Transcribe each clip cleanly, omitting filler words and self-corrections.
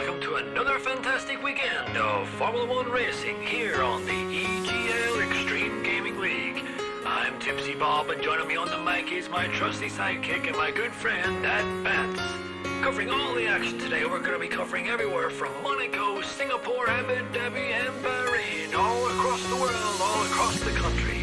welcome to another fantastic weekend of Formula One racing here on the EGL Extreme Gaming League. I'm Tipsy Bob, and joining me on the mic is my trusty sidekick and my good friend, Dad Bats. Covering all the action today, we're going to be covering everywhere from Monaco, Singapore, Abu Dhabi, and Bahrain, all across the world, all across the country.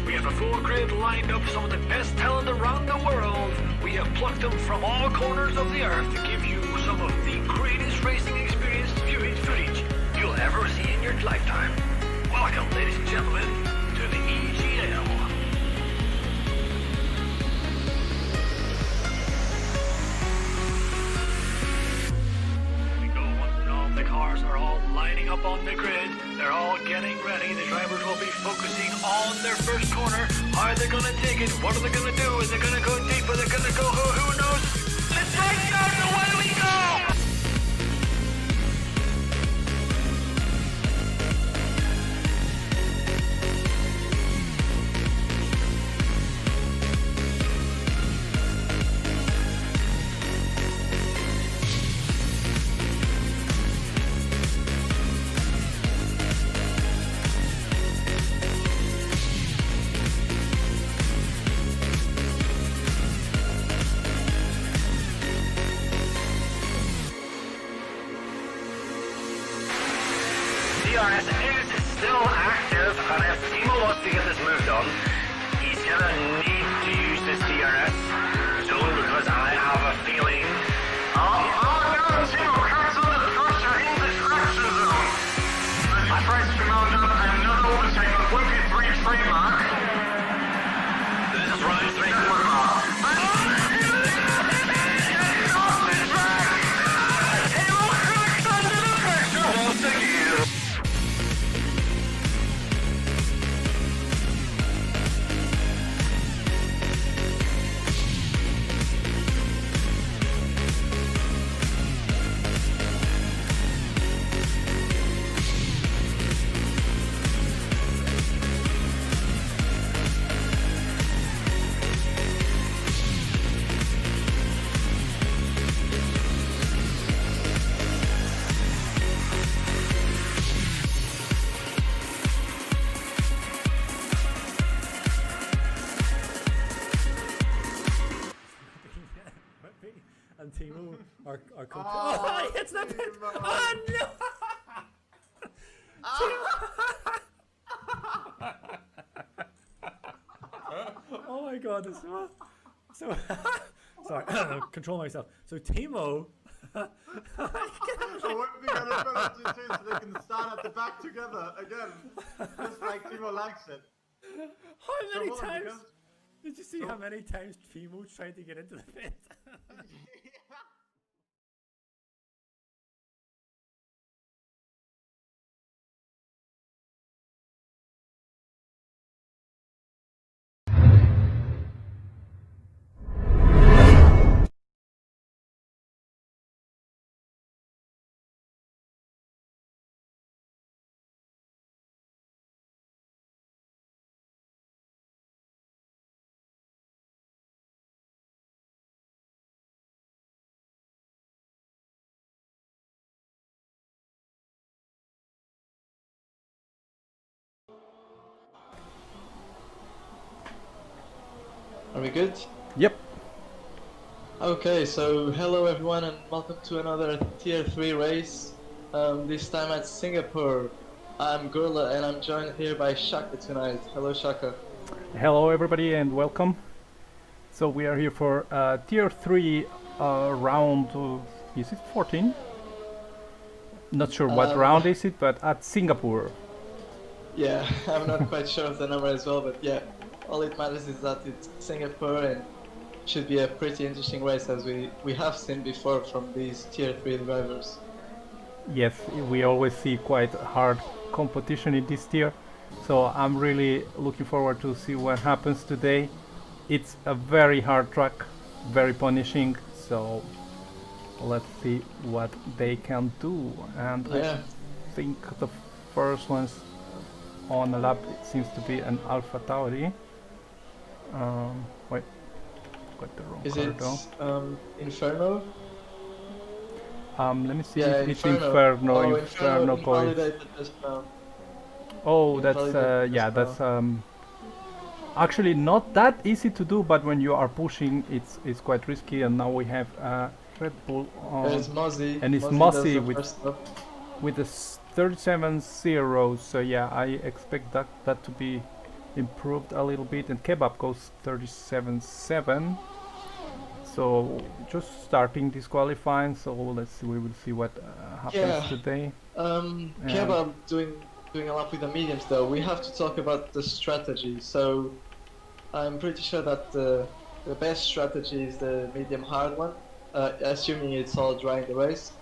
We have a full grid lined up, some of the best talent around the world. We have plucked them from all corners of the earth to give you some of the greatest racing experience viewing footage you'll ever see in your lifetime. Welcome, ladies and gentlemen, to the EGL. Here we go, once all the cars are all lining up on the grid. They're all getting ready. The drivers will be focusing on their first corner. Are they going to take it? What are they going to do? Is they going to go deep? Are they going to go? Who knows? Let's take out and away we go! DRS is still active, and if Timo wants to get this moved on, he's gonna need to use this DRS zone because I have a feeling. Oh no, Timo, cancel the first, you're in the distraction zone. I pressed to mount up another overtake on 23 trademark. This is Ryan's 3-4 car. And Timo are oh, it's not pit. Oh no! Oh my god, this so sorry, control myself. So Timo I wouldn't be gonna penalty too, so they can stand at the back together again. Just like Timo likes it. How many times? Did you see how many times Timo tried to get into the pit? Are we good? Yep. Okay, so hello everyone and welcome to another Tier 3 race. This time at Singapore. I'm Gurla and I'm joined here by Shaka tonight. Hello Shaka. Hello everybody and welcome. So we are here for Tier 3 round, is it 14? Not sure what round is it, but at Singapore. Yeah, I'm not quite sure of the number as well, but yeah. All it matters is that it's Singapore and should be a pretty interesting race as we have seen before from these Tier 3 drivers. Yes, we always see quite hard competition in this tier. So I'm really looking forward to see what happens today. It's a very hard track, very punishing, so let's see what they can do. And yeah. I think the first one's on the lap, it seems to be an Alpha Tauri. Wait, got the wrong Is car it though. Inferno? Let me see Yeah, if it's Inferno. Oh, Inferno Inferno points. invalidated just now. Oh, that's Invalidated yeah, just that's now. actually not that easy to do, but when you are pushing, it's quite risky. And now we have Red Bull on, There's Mozzie. and it's Mozzie does Mossy the first stop. with a 37.0. So yeah, I expect that to be improved a little bit. And Kebab goes 37.7. So just starting this qualifying. So let's see. We will see what happens Yeah. today. Kebab doing a lot with the mediums though. We have to talk about the strategy. So I'm pretty sure that the best strategy is the medium hard one, assuming it's all dry in the race.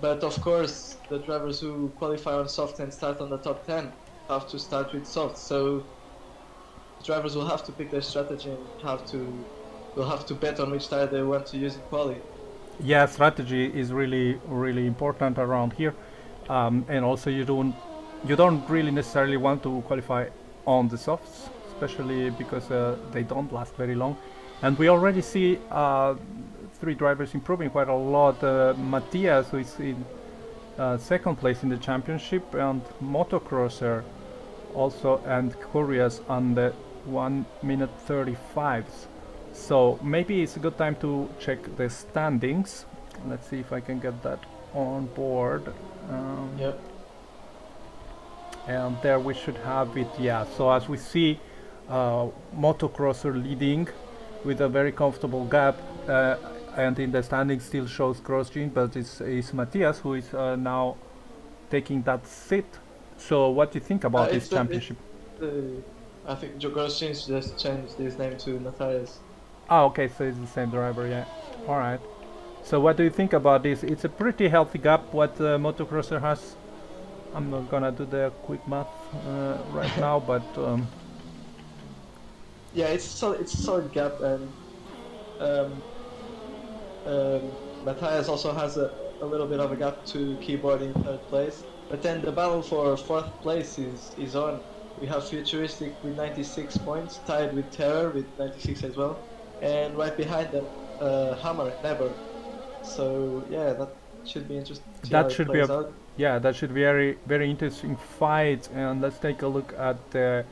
But of course, the drivers who qualify on soft and start on the top 10 have to start with soft. So drivers will have to pick their strategy and will have to bet on which tire they want to use in quali. Yeah, strategy is really important around here, and also you don't really necessarily want to qualify on the softs, especially because they don't last very long. And we already see three drivers improving quite a lot. Matthias, who is in second place in the championship, and Motocrosser also, and Curious on the 1 minute 35s. So maybe it's a good time to check the standings. Let's see if I can get that on board. Yep. And there we should have it. Yeah, so as we see, Motocrosser leading with a very comfortable gap, and in the standings still shows Grosjean, but it's Matthias who is now taking that seat. So what do you think about this championship? I think Grosjean just changed his name to Matthias. Oh, okay, so it's the same driver, yeah. All right. So what do you think about this? It's a pretty healthy gap what Motocrosser has. I'm not gonna do the quick math right now, but yeah, it's a solid gap, and Matthias also has a little bit of a gap to Keyboard in third place. But then the battle for fourth place is on. We have Futuristic with 96 points, tied with Terror with 96 as well, and right behind them, Hammer and Never. So yeah, that should be interesting. That should be that should be very interesting fight. And let's take a look at the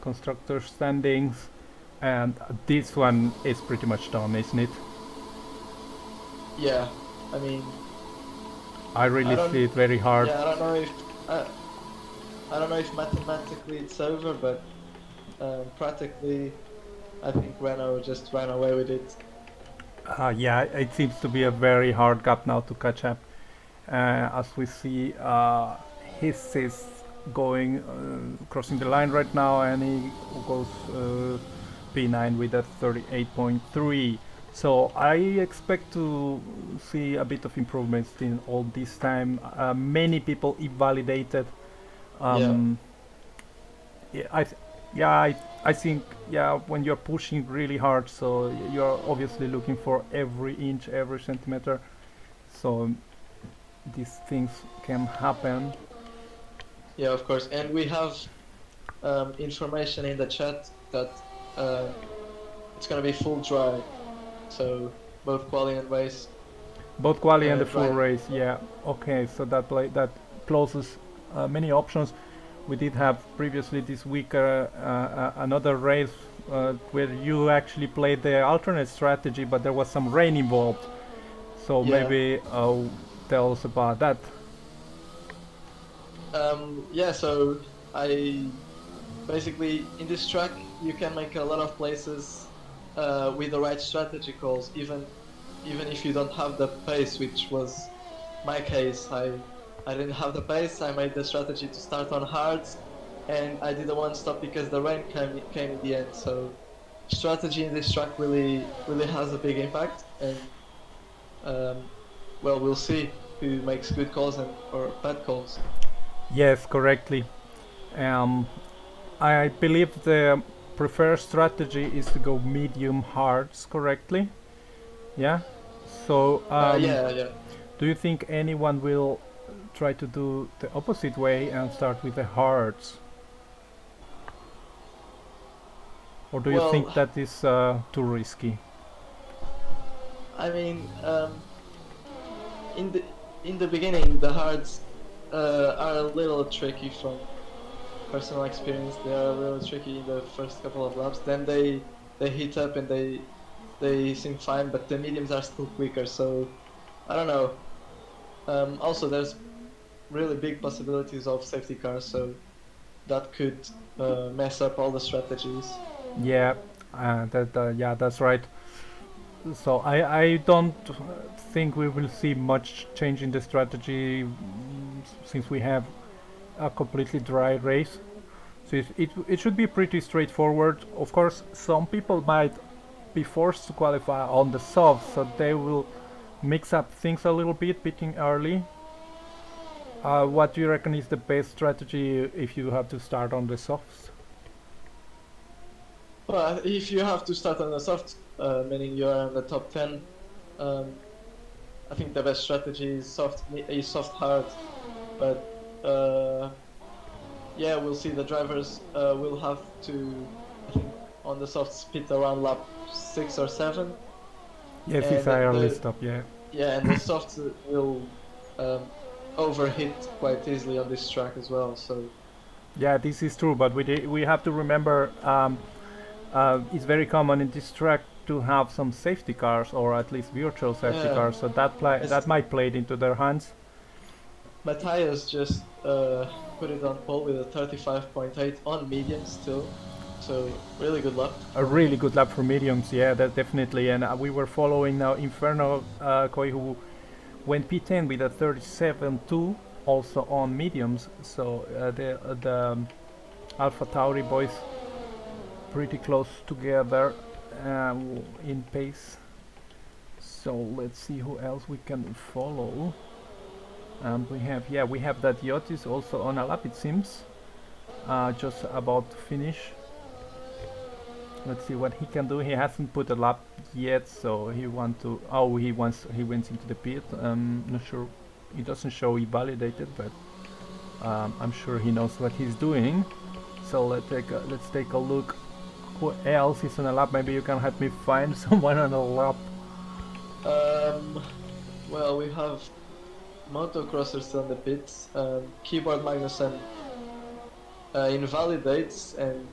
constructor standings. And this one is pretty much done, isn't it? Yeah, I mean, I really see it very hard. Yeah, I don't know if mathematically it's over, but practically, I think Renault just ran away with it. Yeah, it seems to be a very hard gap now to catch up. As we see, his is going crossing the line right now, and he goes P9 with a 38.3. So I expect to see a bit of improvements in all this time. Many people invalidated. I think when you're pushing really hard, so you're obviously looking for every inch, every centimeter. So these things can happen. Yeah, of course. And we have information in the chat that it's gonna be full dry. So both quali and race. Both quali and the full race, yeah. Okay, so that closes many options. We did have previously this week another race where you actually played the alternate strategy, but there was some rain involved. So maybe tell us about that. Yeah, so I basically in this track you can make a lot of places with the right strategy calls, even if you don't have the pace, which was my case. I didn't have the pace. I made the strategy to start on hards, and I did a one stop because the rain came in the end. So strategy in this track really has a big impact, and well, we'll see who makes good calls or bad calls. Yes, correctly. I believe the preferred strategy is to go medium hards, correctly? Yeah. So yeah. do you think anyone will try to do the opposite way and start with the hards? or do you Well, think that is too risky? I mean, in the beginning, the hards are a little tricky from personal experience. They are a little tricky in the first couple of laps. Then they heat up and they seem fine, but the mediums are still quicker. So I don't know. Also, there's really big possibilities of safety cars, so that could mess up all the strategies. Yeah, yeah, that's right. So I don't think we will see much change in the strategy since we have a completely dry race. So it should be pretty straightforward. Of course, some people might be forced to qualify on the soft, so they will mix up things a little bit, pitting early. What do you reckon is the best strategy if you have to start on the softs? Well, if you have to start on the soft, meaning you are in the top 10, I think the best strategy is soft hard. But yeah, we'll see. The drivers will have to, I think, on the softs pit around lap 6 or 7. Yes, And it's a early the- stop, yeah. Yeah, and the softs will overheat quite easily on this track as well. So Yeah, this is true, but we have to remember it's very common in this track to have some safety cars, or at least virtual safety Yeah. cars, so that might play it into their hands. Matthias just put it on pole with a 35.8 on medium still. So really good luck. A really good lap for mediums, yeah, that definitely. And we were following now Inferno Koi, who went P10 with a 37.2, also on mediums. So the Alpha Tauri boys pretty close together in pace. So let's see who else we can follow. And we have that Yotis also on a lap, it seems, just about to finish. Let's see what he can do. He hasn't put a lap yet, so he went into the pit. Not sure, he doesn't show he validated, but I'm sure he knows what he's doing. So let's take a look. Who else is on a lap? Maybe you can help me find someone on a lap. Well, we have motocrossers on the pits. Keyboard Magnussen invalidates, and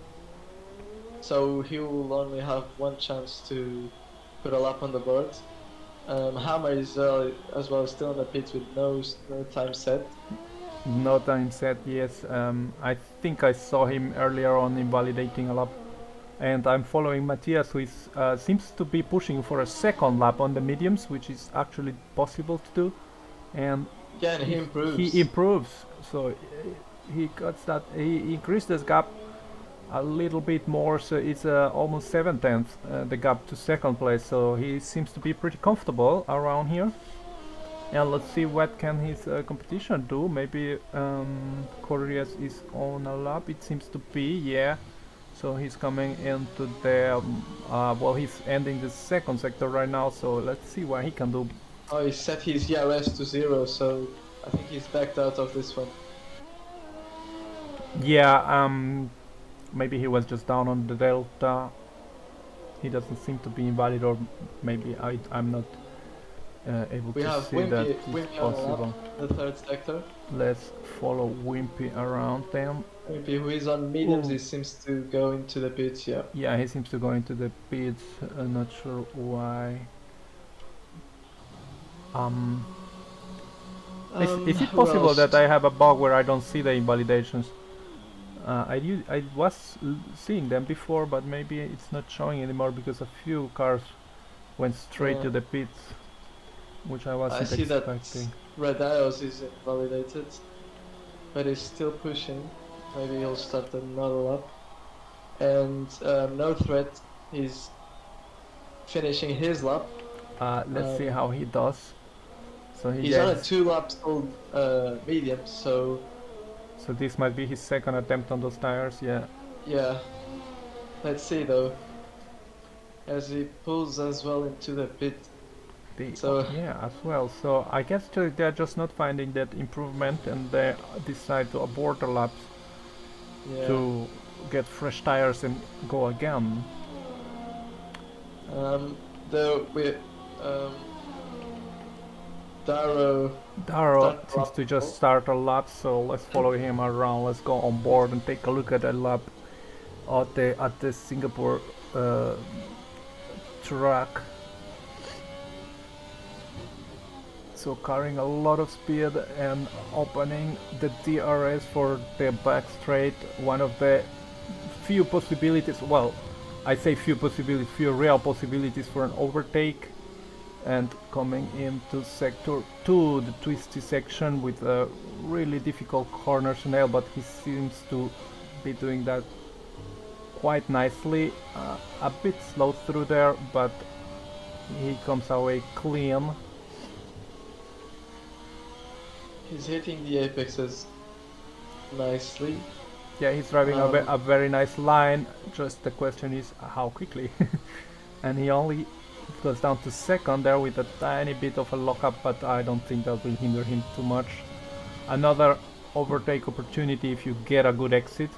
so he will only have one chance to put a lap on the board. Hammer is as well still on the pits with no time set. No time set, yes. I think I saw him earlier on invalidating a lap. And I'm following Matthias, who is, seems to be pushing for a second lap on the mediums, which is actually possible to do. And Yeah, and he improves. he improves. So he cuts that. He increased this gap a little bit more. So it's almost 7/10 the gap to second place. So he seems to be pretty comfortable around here. And let's see what can his competition do. Maybe Corrias is on a lap. It seems to be, yeah. So he's coming into the well, he's ending the second sector right now. So let's see what he can do. Oh, he set his ERS to 0, so I think he's backed out of this one. Yeah, maybe he was just down on the delta. He doesn't seem to be invalid, or maybe I'm not able We to have see that it's Wimpy on the possible. lap, the third sector. Let's follow Wimpy around them. Wimpy, who is on mediums, Ooh. he seems to go into the pits, yeah. Yeah, he seems to go into the pits. Not sure why. Is it Who possible else? that I have a bug where I don't see the invalidations? I was seeing them before, but maybe it's not showing anymore because a few cars went straight to the pits, which I I wasn't see that expecting. Red Ios is invalidated, but he's still pushing. Maybe he'll start another lap. And No Threat is finishing his lap. Let's see how he does. So He's on a 2-lap old medium, so so this might be his second attempt on those tires. Yeah. yeah. Let's see though. As he pulls as well into the pit. So- Yeah, as well. So I guess they're just not finding that improvement, and they decide to abort the laps Yeah. to get fresh tires and go again. Though we Darrow Darrow seems to just start a lap, so let's follow him around. Let's go on board and take a look at the lap at the Singapore track. So carrying a lot of speed and opening the DRS for the back straight, one of the few possibilities, well, I say few possibilities, few real possibilities for an overtake, and coming into sector 2, the twisty section with a really difficult corner to nail, but he seems to be doing that quite nicely. A bit slow through there, but he comes away clean. He's hitting the apexes nicely. Yeah, he's driving a very nice line, just the question is how quickly. And he only goes down to second there with a tiny bit of a lockup, but I don't think that will hinder him too much. Another overtake opportunity if you get a good exit.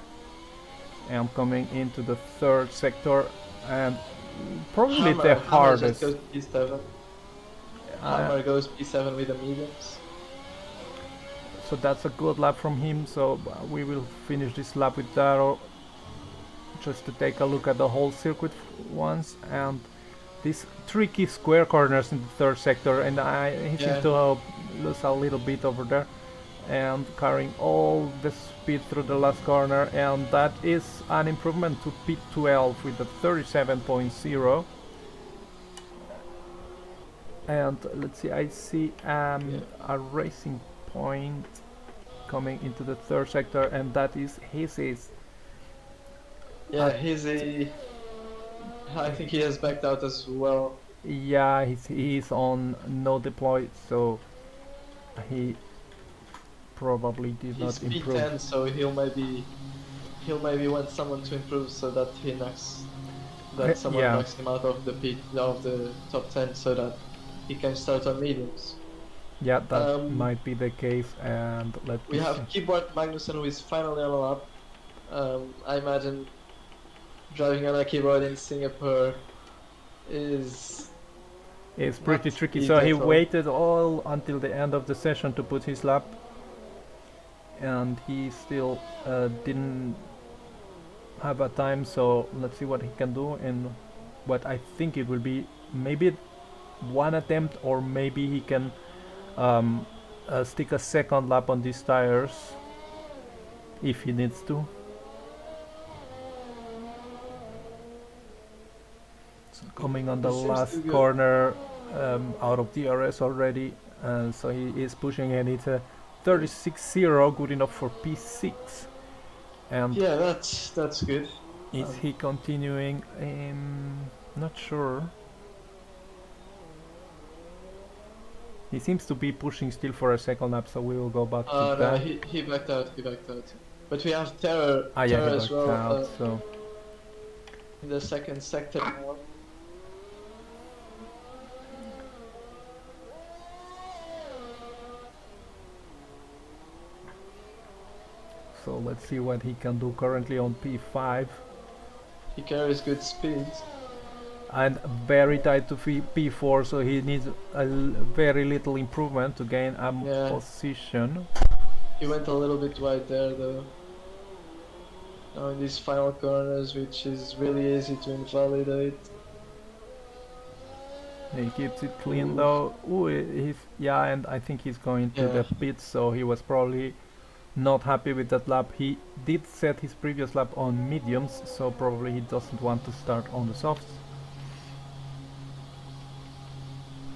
And coming into the third sector, and probably the hardest. Hammer goes P7. Hammer goes P7 with the mediums. So that's a good lap from him, so we will finish this lap with Darrow just to take a look at the whole circuit once, and these tricky square corners in the third sector, and he seems to lose a little bit over there, and carrying all the speed through the last corner, and that is an improvement to P12 with a 37.0. And let's see, I see a racing point coming into the third sector, and that is his. Yeah, I think he has backed out as well. Yeah, he's on no deploy, so he probably did not improve. P10, so he'll maybe want someone to improve so that someone knocks him out of the top 10 so that he can start on mediums. Yeah, that might be the case, and we have Keyboard Magnussen, who is finally on a lap. I imagine driving on a keyboard in Singapore is pretty tricky, so he waited all until the end of the session to put his lap, and he still didn't have a time, so let's see what he can do, and what I think it will be maybe one attempt, or maybe he can stick a second lap on these tires if he needs to. So coming on the last corner out of DRS already, so he is pushing, and it's a 36.0, good enough for P6. And yeah, that's good. Is he continuing? Not sure. He seems to be pushing still for a second lap, so we will go back to that. No, he backed out. But we have Terror he as backed well. out, so in the second sector now. So let's see what he can do currently on P5. He carries good speed. And very tight to P4, so he needs a very little improvement to gain a position. He went a little bit wide there though. Now in these final corners, which is really easy to invalidate. He keeps it clean though. Ooh, and I think he's going to the pits, so he was probably not happy with that lap. He did set his previous lap on mediums, so probably he doesn't want to start on the softs.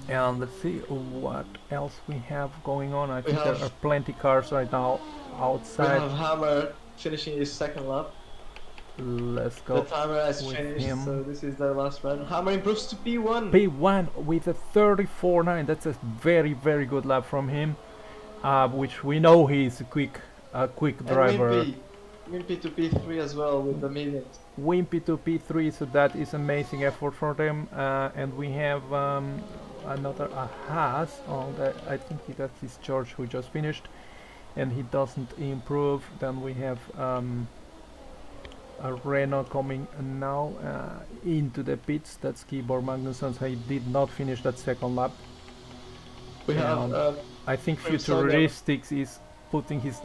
And let's see what else we have going on. I think there are plenty cars right now outside. We have Hammer finishing his second lap. Let's go. The timer has finished, so this is their last run. Hammer improves to P1. P1 with a 34.9. That's a very, very good lap from him. Which we know he's a quick driver. Wimpy to P3 as well with the mediums. Wimpy to P3, so that is amazing effort for them. And we have another Haas on I think that's his George who just finished, and he doesn't improve. Then we have Renault coming now into the pits. That's Keyboard Magnusson. So he did not finish that second lap. We have I think Crimsonia. Futuristics is putting his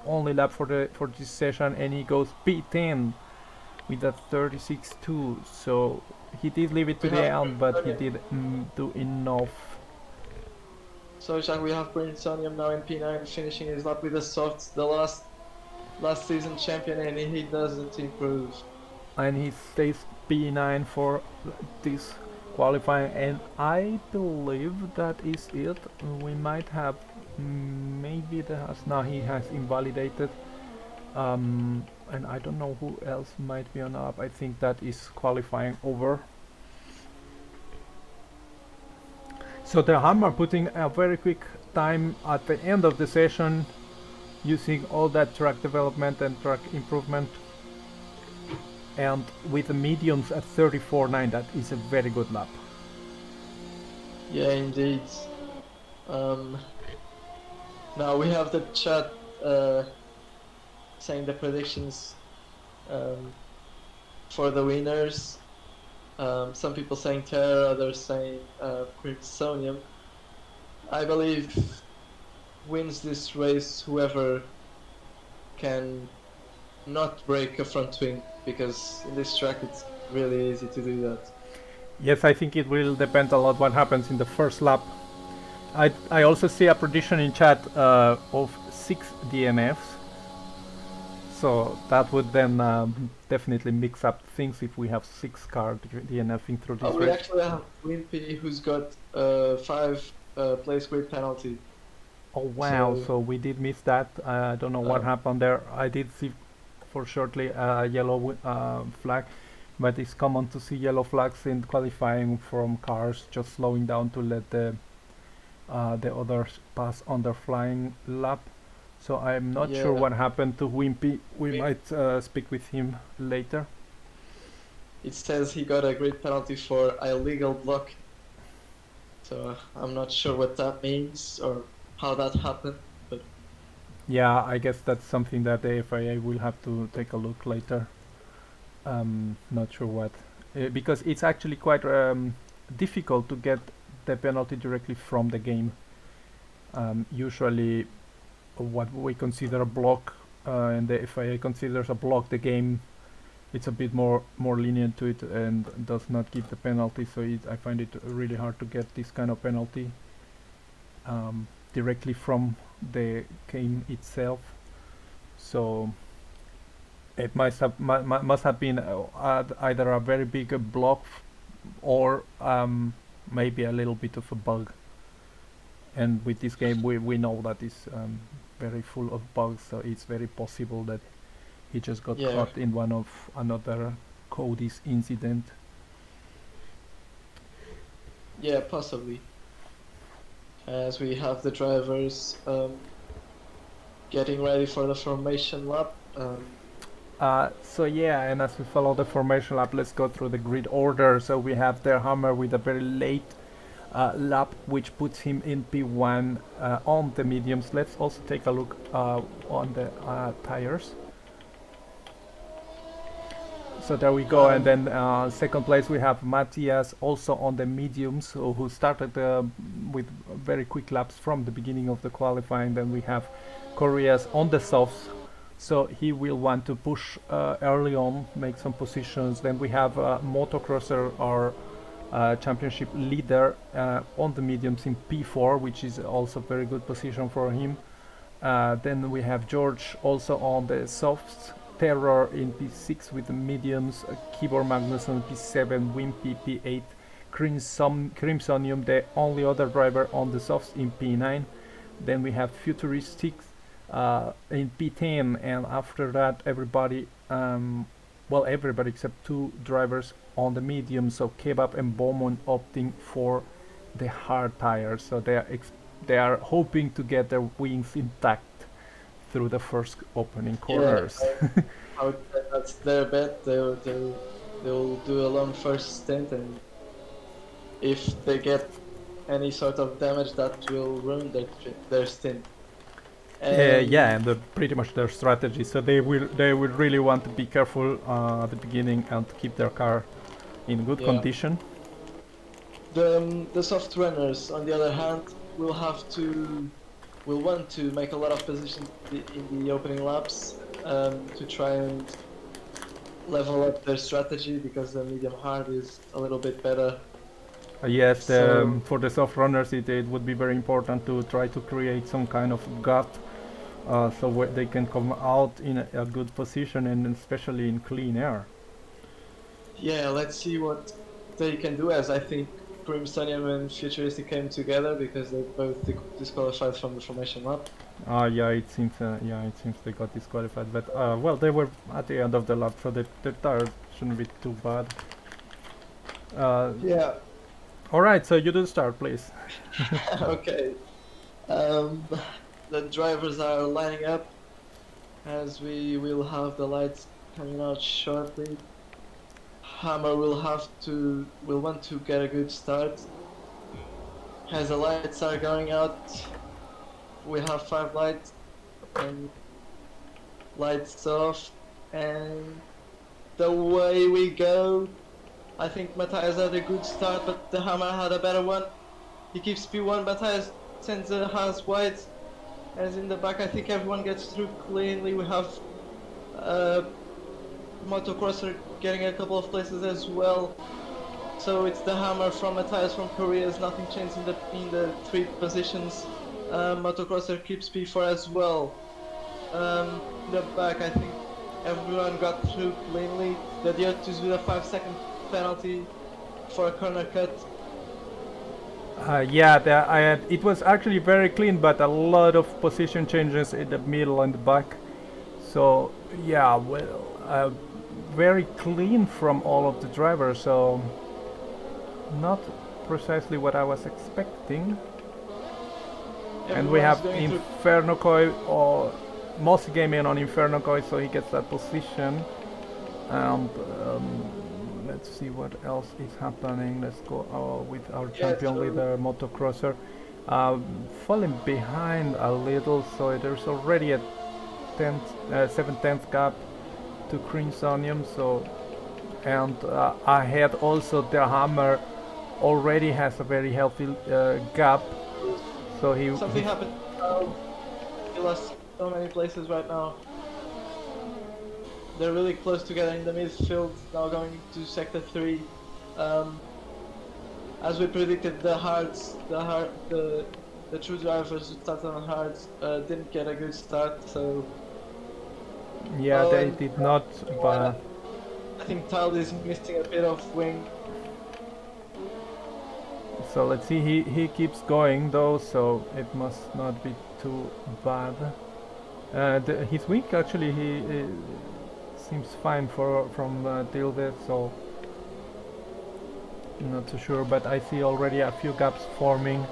only lap for this session, and he goes P10 with a 36.2. So he did leave it to the end, but he did do enough. So Jack, we have Crimsonium now in P9 finishing his lap with the softs, the last season champion, and he doesn't improve. And he stays P9 for this qualifying, and I believe that is it. We might have maybe he has invalidated, and I don't know who else might be on up. I think that is qualifying over. So the Hammer putting a very quick time at the end of the session, using all that track development and track improvement, and with the mediums at 34.9, that is a very good lap. Yeah, indeed. Now we have the chat saying the predictions for the winners. Some people saying Terra, others saying Crimsonium. I believe wins this race whoever can not break a front wing, because in this track it's really easy to do that. Yes, I think it will depend a lot what happens in the first lap. I also see a prediction in chat of 6 DNFs. So that would then definitely mix up things if we have 6 cars DNFing through this race. We actually have Wimpy who's got 5 place grid penalty. Oh wow, so we did miss that. I don't know what happened there. I did see for shortly a yellow flag, but it's common to see yellow flags in qualifying from cars just slowing down to let the others pass on their flying lap. So I'm not sure what happened to Wimpy. We might speak with him later. It says he got a grid penalty for illegal block. So I'm not sure what that means or how that happened. But yeah, I guess that's something that the FIA will have to take a look later. Not sure what, because it's actually quite difficult to get the penalty directly from the game. Usually what we consider a block and the FIA considers a block, the game it's a bit more lenient to it and does not give the penalty. So I find it really hard to get this kind of penalty directly from the game itself. So it must have been either a very big block or maybe a little bit of a bug. And with this game we know that it's very full of bugs, so it's very possible that he just got caught in one of another Cody's incident. Yeah, possibly. As we have the drivers getting ready for the formation lap. So yeah, and as we follow the formation lap, let's go through the grid order. So we have their Hammer with a very late lap, which puts him in P1 on the mediums. Let's also take a look on the tires. So there we go, and then second place we have Matthias, also on the mediums, who started with very quick laps from the beginning of the qualifying. Then we have Correas on the softs, so he will want to push early on, make some positions. Then we have Motocrosser, our championship leader, on the mediums in P4, which is also a very good position for him. Then we have George also on the softs, Terror in P6 with the mediums, Keyboard Magnusson P7, Wimpy P8, Crimsonium, the only other driver on the softs, in P9. Then we have Futuristics in P10, and after that everybody, well, everybody except 2 drivers on the medium, so Kebab and Beaumont opting for the hard tires. So they are hoping to get their wings intact through the first opening corners. Yeah, that's their bet. They'll do a long first stint, and if they get any sort of damage, that will ruin their stint. Yeah, and pretty much their strategy. So they will really want to be careful at the beginning and keep their car in good Yeah. condition. The soft runners, on the other hand, will want to make a lot of position in the opening laps to try and level up their strategy, because the medium hard is a little bit better. Yes, So- for the soft runners, it would be very important to try to create some kind of gap, so they can come out in a good position, and especially in clean air. Yeah, let's see what they can do, as I think Crimsonium and Futuristic came together because they both disqualified from the formation lap. Yeah, it seems they got disqualified, but well, they were at the end of the lap, so their tire shouldn't be too bad. Yeah. All right, so you do start, please. Okay. The drivers are lining up, as we will have the lights coming out shortly. Hammer will want to get a good start. As the lights are going out, we have 5 lights and lights off, and the way we go. I think Matthias had a good start, but the Hammer had a better one. He keeps P1, Matthias sends a Haas wide. As in the back, I think everyone gets through cleanly. We have Motocrosser getting a couple of places as well. So it's the Hammer from Matthias from Korea. Nothing changed in the 3 positions. Motocrosser keeps P4 as well. In the back, I think everyone got through cleanly. The Diotus with a 5-second penalty for a corner cut. Yeah, it was actually very clean, but a lot of position changes in the middle and the back. So yeah, well, very clean from all of the drivers. So not precisely what I was expecting. And we have Inferno Koi or Mossy Gaming on Inferno Koi, so he gets that position. And let's see what else is happening. Let's go with our champion leader, Motocrosser. Falling behind a little, so there's already a 7/10 gap to Crimsonium. So, and ahead also the Hammer already has a very healthy gap. So something happened. He lost so many places right now. They're really close together in the midfield, now going to sector 3. As we predicted, the true drivers who started on hards didn't get a good start, so... Yeah, they did not, but... I think Tile is missing a bit of wing. So let's see, he keeps going though, so it must not be too bad. His wing actually, he seems fine from Tilde, so not too sure, but I see already a few gaps forming.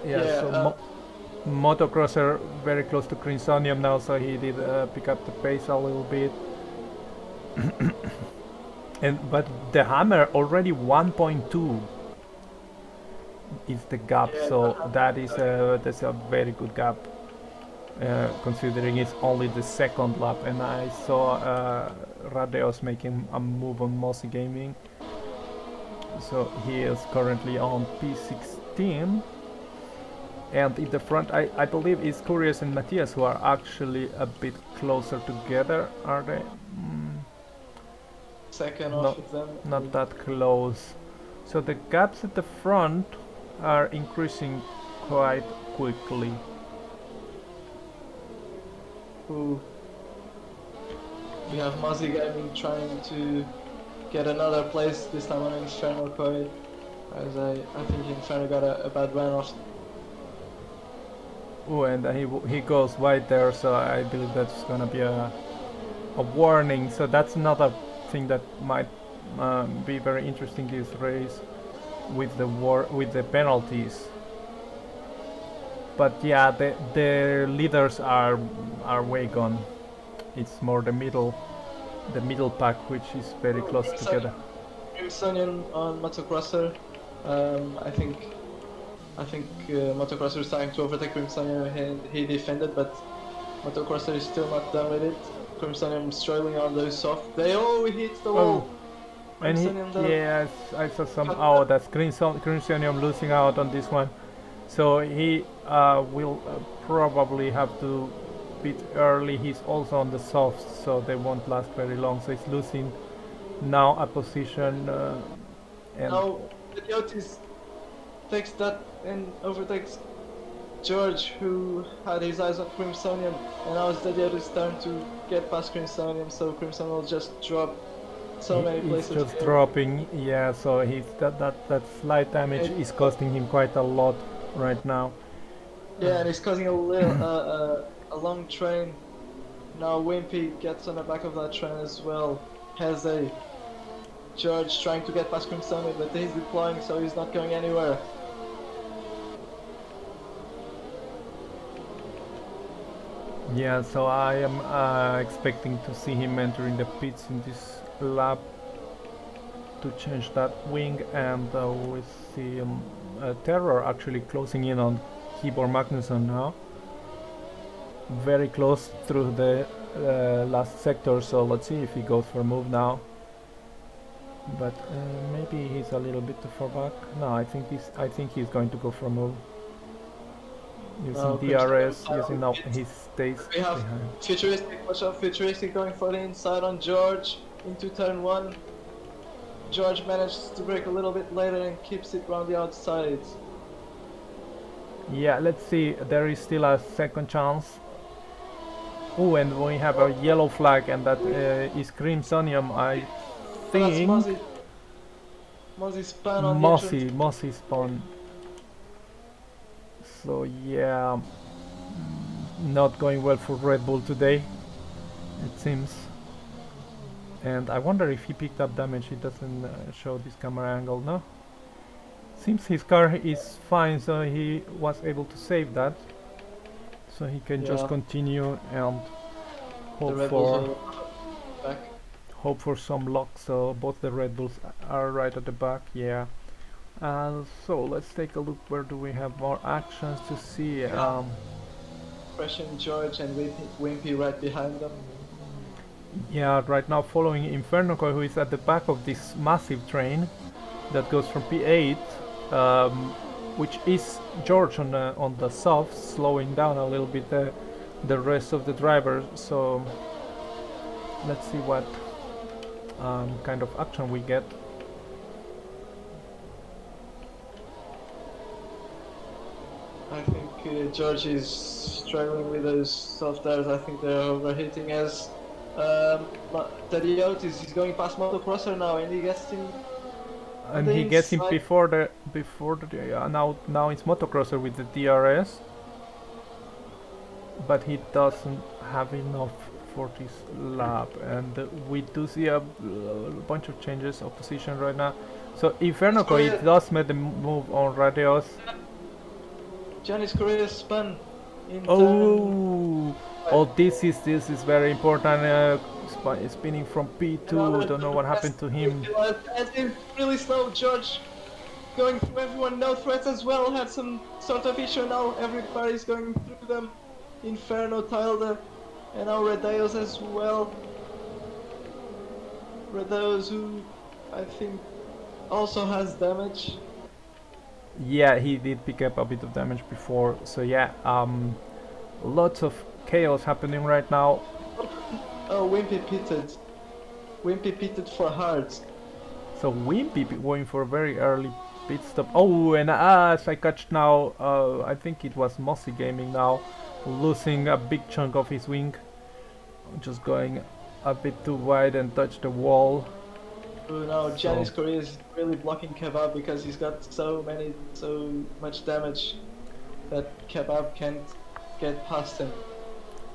So Motocrosser very close to Crimsonium now, so he did pick up the pace a little bit. But the Hammer already 1.2 is the gap, so that's a very good gap, considering it's only the second lap. And I saw Radeos making a move on Mossy Gaming, so he is currently on P16. And in the front, I believe it's Curious and Matthias who are actually a bit closer together, are they? Second off of them. Not that close. So the gaps at the front are increasing quite quickly. Ooh. We have Mossy Gaming trying to get another place, this time on Inferno Koi, as I think Inferno got a bad run off. Oh, and he goes wide there, so I believe that's gonna be a warning. So that's another thing that might be very interesting this race with the penalties. But yeah, the leaders are way gone. It's more the middle pack which is very close together. Crimsonian on Motocrosser. I think I think Motocrosser is trying to overtake Crimsonium and he defended, but Motocrosser is still not done with it. Crimsonium struggling on those soft. He hits the wall. And he, Crimsonium does. yes, I saw some. Oh, that's Crimsonium losing out on this one. So he will probably have to pit early. He's also on the softs, so they won't last very long. So he's losing now a position. And Now Idiotis takes that and overtakes George, who had his eyes on Crimsonium, and now it's Idiotis' turn to get past Crimsonium. So Crimsonium will just drop so many he's places. just here. dropping. Yeah, so he's that slight damage is costing him quite a lot right now. Yeah, and he's causing a little a long train. Now Wimpy gets on the back of that train as well. Has a George trying to get past Crimsonium, but he's deploying, so he's not going anywhere. Yeah, so I am expecting to see him entering the pits in this lap to change that wing, and we see Terror actually closing in on Keyboard Magnusson now. Very close through the last sector, so let's see if he goes for a move now. But maybe he's a little bit too far back. No, I think he's going to go for a move. Using DRS, using now he stays We have behind. Futuristic, watch out, Futuristic going for the inside on George into turn 1. George manages to brake a little bit later and keeps it around the outside. Yeah, let's see, there is still a second chance. Oh, and we have a yellow flag, and that is Crimsonium, I That's think. Mozzie. Mozzie span on the entrance. Mossy spawn. So yeah, not going well for Red Bull today, it seems. And I wonder if he picked up damage. It doesn't show this camera angle, no? Seems his car is fine, so he was able to save that. So he can just Yeah. continue and The hope Red Bulls for are back. hope for some luck. So both the Red Bulls are right at the back, yeah. So let's take a look. Where do we have more actions to see? Pressing George and Wimpy right behind them. Yeah, right now following Infernoco, who is at the back of this massive train that goes from P8, which is George on the soft, slowing down a little bit the rest of the drivers. So let's see what kind of action we get. I think George is struggling with those soft tires. I think they're overheating as Teddy Otis is going past Motocrosser now, and he gets him. And he gets him before the now it's Motocrosser with the DRS, but he doesn't have enough for this lap, and we do see a bunch of changes of position right now. So Infernoco, it does make the move on Radios. Giannis Correa spun in this is very important. Spinning from P2. Don't know what happened to him. And it's really slow. George going through everyone. No threats as well. Had some sort of issue now. Everybody's going through them. Inferno, Tilda, and now Redeos as well. Redeos, who I think also has damage. Yeah, he did pick up a bit of damage before. So yeah, lots of chaos happening right now. Oh, Wimpy pitted. Wimpy pitted for hards. So Wimpy going for a very early pit stop. Oh, and as I catch now, I think it was Mossy Gaming now, losing a big chunk of his wing. Just going a bit too wide and touched the wall. Oh, now Giannis Correa is really blocking Kebab because he's got so much damage that Kebab can't get past him.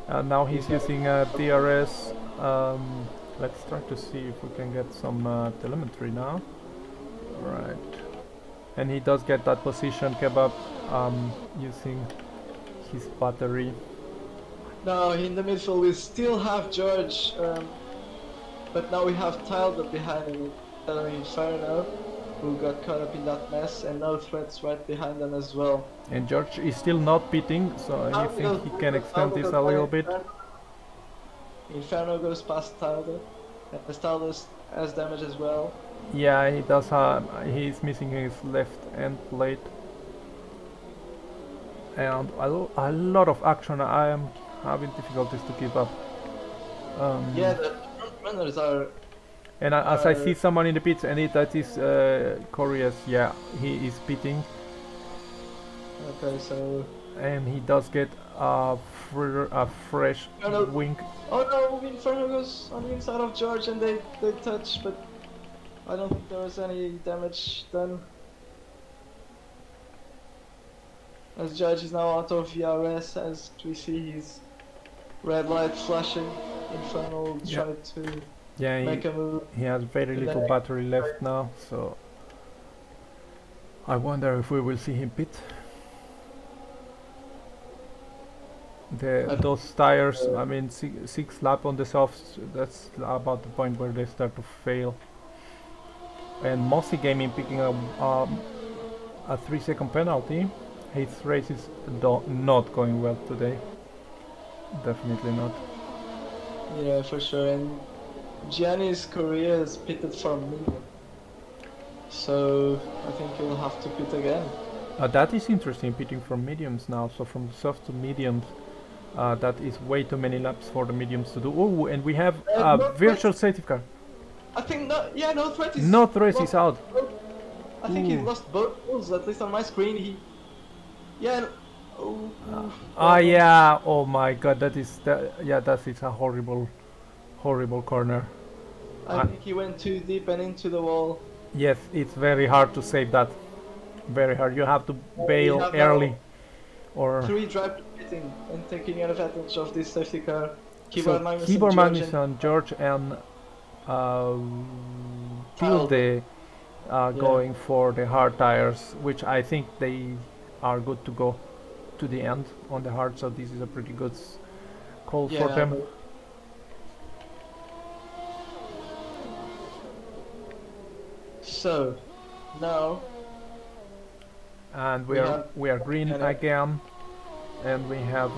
Now he's using DRS. Let's try to see if we can get some telemetry now. Right, and he does get that position, Kebab, using his battery. Now in the midfield we still have George, but now we have Tilda behind him, Inferno. who got caught up in that mess, and no threats right behind them as well. And George is still not pitting, so I think he can extend this a little bit. Inferno goes past Taldo, and Taldo has damage as well. Yeah, he does have. He's missing his left end plate, and a lot of action. I am having difficulties to keep up. Yeah, the front runners are. And as I see someone in the pits, and that is Corias. Yeah, he is pitting, Okay, so. and he does get a fresh wing. Oh no, Inferno goes on the inside of George, and they touch, but I don't think there was any damage done. As George is now out of VRS, as we see his red light flashing, Inferno tried to make a move. He has very little battery left now, so I wonder if we will see him pit. Those tires, I mean, six lap on the softs, that's about the point where they start to fail. And Mossy Gaming picking up a 3-second penalty. His race is not going well today. Definitely not. Yeah, for sure. And Gianni's career is pitted from medium, so I think he'll have to pit again. That is interesting, pitting from mediums now. So from the soft to mediums, that is way too many laps for the mediums to do. Oh, and we have a virtual safety car. I think no threat is. No threat is out. I think he lost both balls, at least on my screen. Yeah. Yeah. Oh my God, that is a horrible corner. I think he went too deep and into the wall. Yes, it's very hard to save that. Very hard. You have to bail early, or 3 drive pitting and taking advantage of this safety car. Keyboard Magnusson, George, and Tilde going for the hard tires, which I think they are good to go to the end on the hard, so this is a pretty good call for them. So now, and we are green again, and we have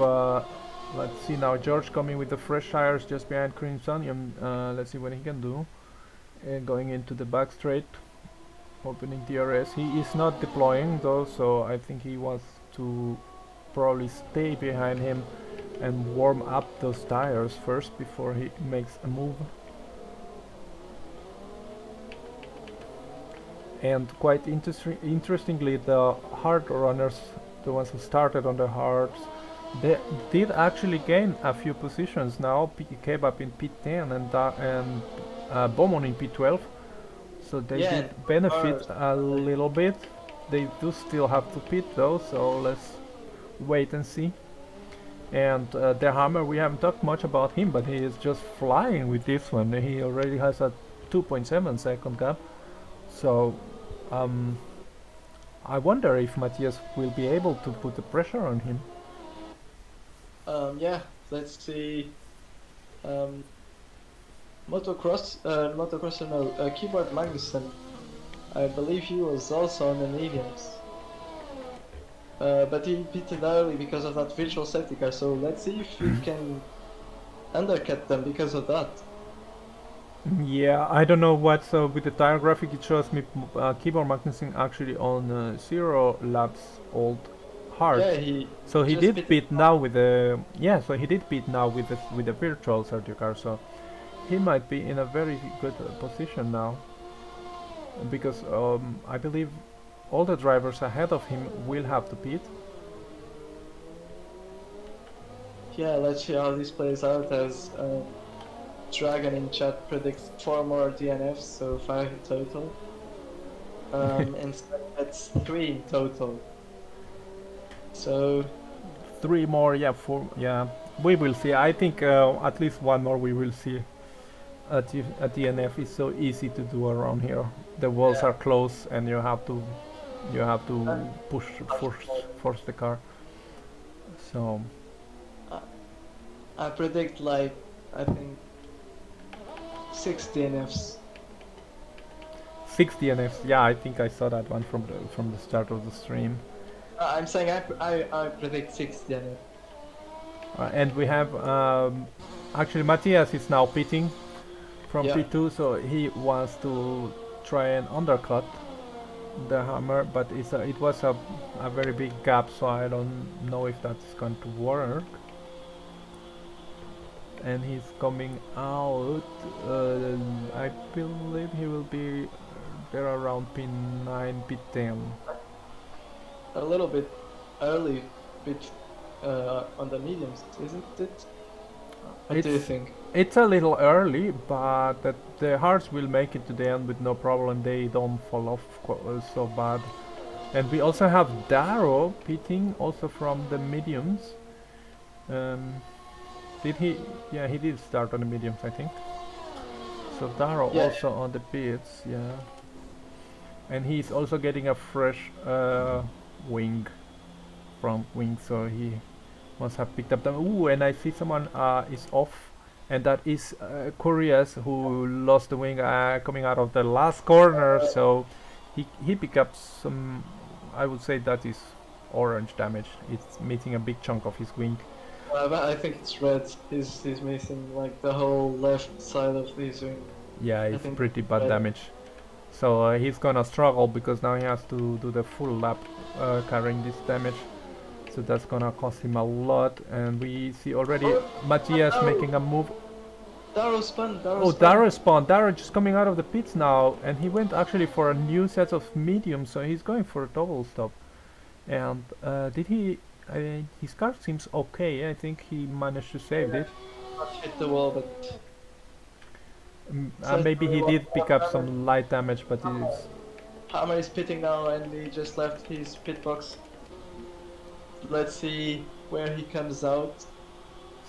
let's see now, George coming with the fresh tires just behind Crimson. Let's see what he can do. Going into the back straight, opening DRS. He is not deploying though, so I think he wants to probably stay behind him and warm up those tires first before he makes a move. And quite interestingly, the hard runners, the ones who started on the hards, they did actually gain a few positions now. Kebab in P10 and Beaumont in P12, so they did benefit a little bit. They do still have to pit though, so let's wait and see. And the Hammer, we haven't talked much about him, but he is just flying with this one. He already has a 2.7 second gap, so I wonder if Matthias will be able to put the pressure on him. Yeah, let's see. Keyboard Magnusson, I believe he was also on the mediums. But he pitted early because of that virtual safety car, so let's see if he can undercut them because of that. Yeah, I don't know what, so with the tire graphic it shows me Keyboard Magnusson actually on 0 laps old hard. Yeah, so he did pit now with the so he did pit now with the virtual safety car, so he might be in a very good position now, because I believe all the drivers ahead of him will have to pit. Yeah, let's see how this plays out, as Dragon in chat predicts 4 more DNFs, so 5 in total. And that's 3 in total. So 3 more, 4, we will see. I think at least 1 more we will see. A DNF is so easy to do around here. The walls are close, and you have to force the car. So I predict, like, I think 6 DNFs. 6 DNFs. Yeah, I think I saw that one from the start of the stream. I'm saying I predict 6 Daniel. And we have actually Matthias is now pitting from Yeah. P2, so he wants to try and undercut the hammer, but it was a very big gap, so I don't know if that's going to work. And he's coming out. I believe he will be there around P9, P10. A little bit early, bit on the mediums, isn't it? What do you think? It's a little early, but the hearts will make it to the end with no problem. They don't fall off so bad. And we also have Darrow pitting also from the mediums. Did he? Yeah, he did start on the mediums, I think. So Darrow also on the pits, yeah. And he's also getting a fresh wing, front wing, so he must have picked up them. Ooh, and I see someone is off, and that is Curious, who lost the wing coming out of the last corner. So he picked up some. I would say that is orange damage. It's missing a big chunk of his wing. I think it's red. He's missing like the whole left side of his wing. Yeah, it's pretty bad damage. So he's gonna struggle because now he has to do the full lap carrying this damage. So that's gonna cost him a lot. And we see already Matthias making a move. Darrow spun. Darrow spawned. Darrow just coming out of the pits now, and he went actually for a new set of medium, so he's going for a double stop. And did he? His car seems okay. I think he managed to save it. Not hit the wall, but maybe he did pick up some light damage, but it's. Hammer is pitting now, and he just left his pit box. Let's see where he comes out.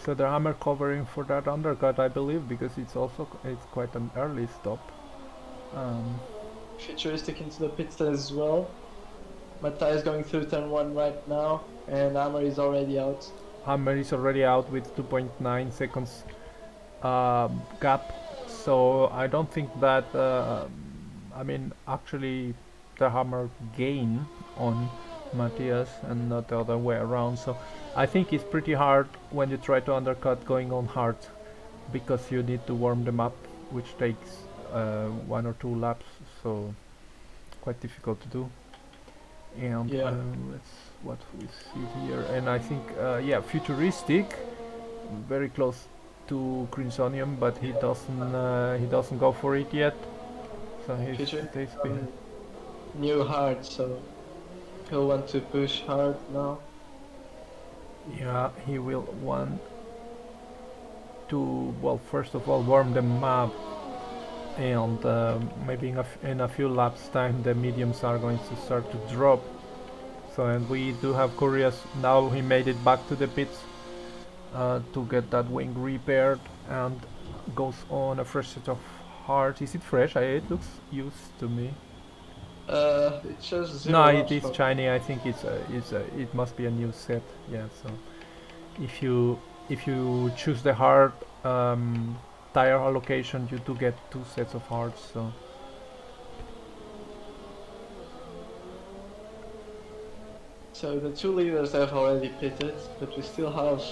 So the Hammer covering for that undercut, I believe, because it's quite an early stop. Futuristic into the pits as well. Matthias going through turn 1 right now, and Hammer is already out. Hammer is already out with 2.9 seconds gap. So I don't think that. I mean, actually, the Hammer gain on Matthias and not the other way around. So I think it's pretty hard when you try to undercut going on hard, because you need to warm them up, which takes 1 or 2 laps. So quite difficult to do. And let's what we see here. And I think Futuristic very close to Crimsonium, but he doesn't go for it yet. So he stays behind. New hard, so he'll want to push hard now. Yeah, he will want to, well, first of all warm them up, and maybe in a few laps time the mediums are going to start to drop. So, and we do have Curious now. He made it back to the pits to get that wing repaired, and goes on a fresh set of hearts. Is it fresh? It looks used to me. It shows 0 No, laps it is shiny. I think it must be a new set. Yeah. So if you choose the hard tire allocation, you do get 2 sets of hearts. So the 2 leaders have already pitted, but we still have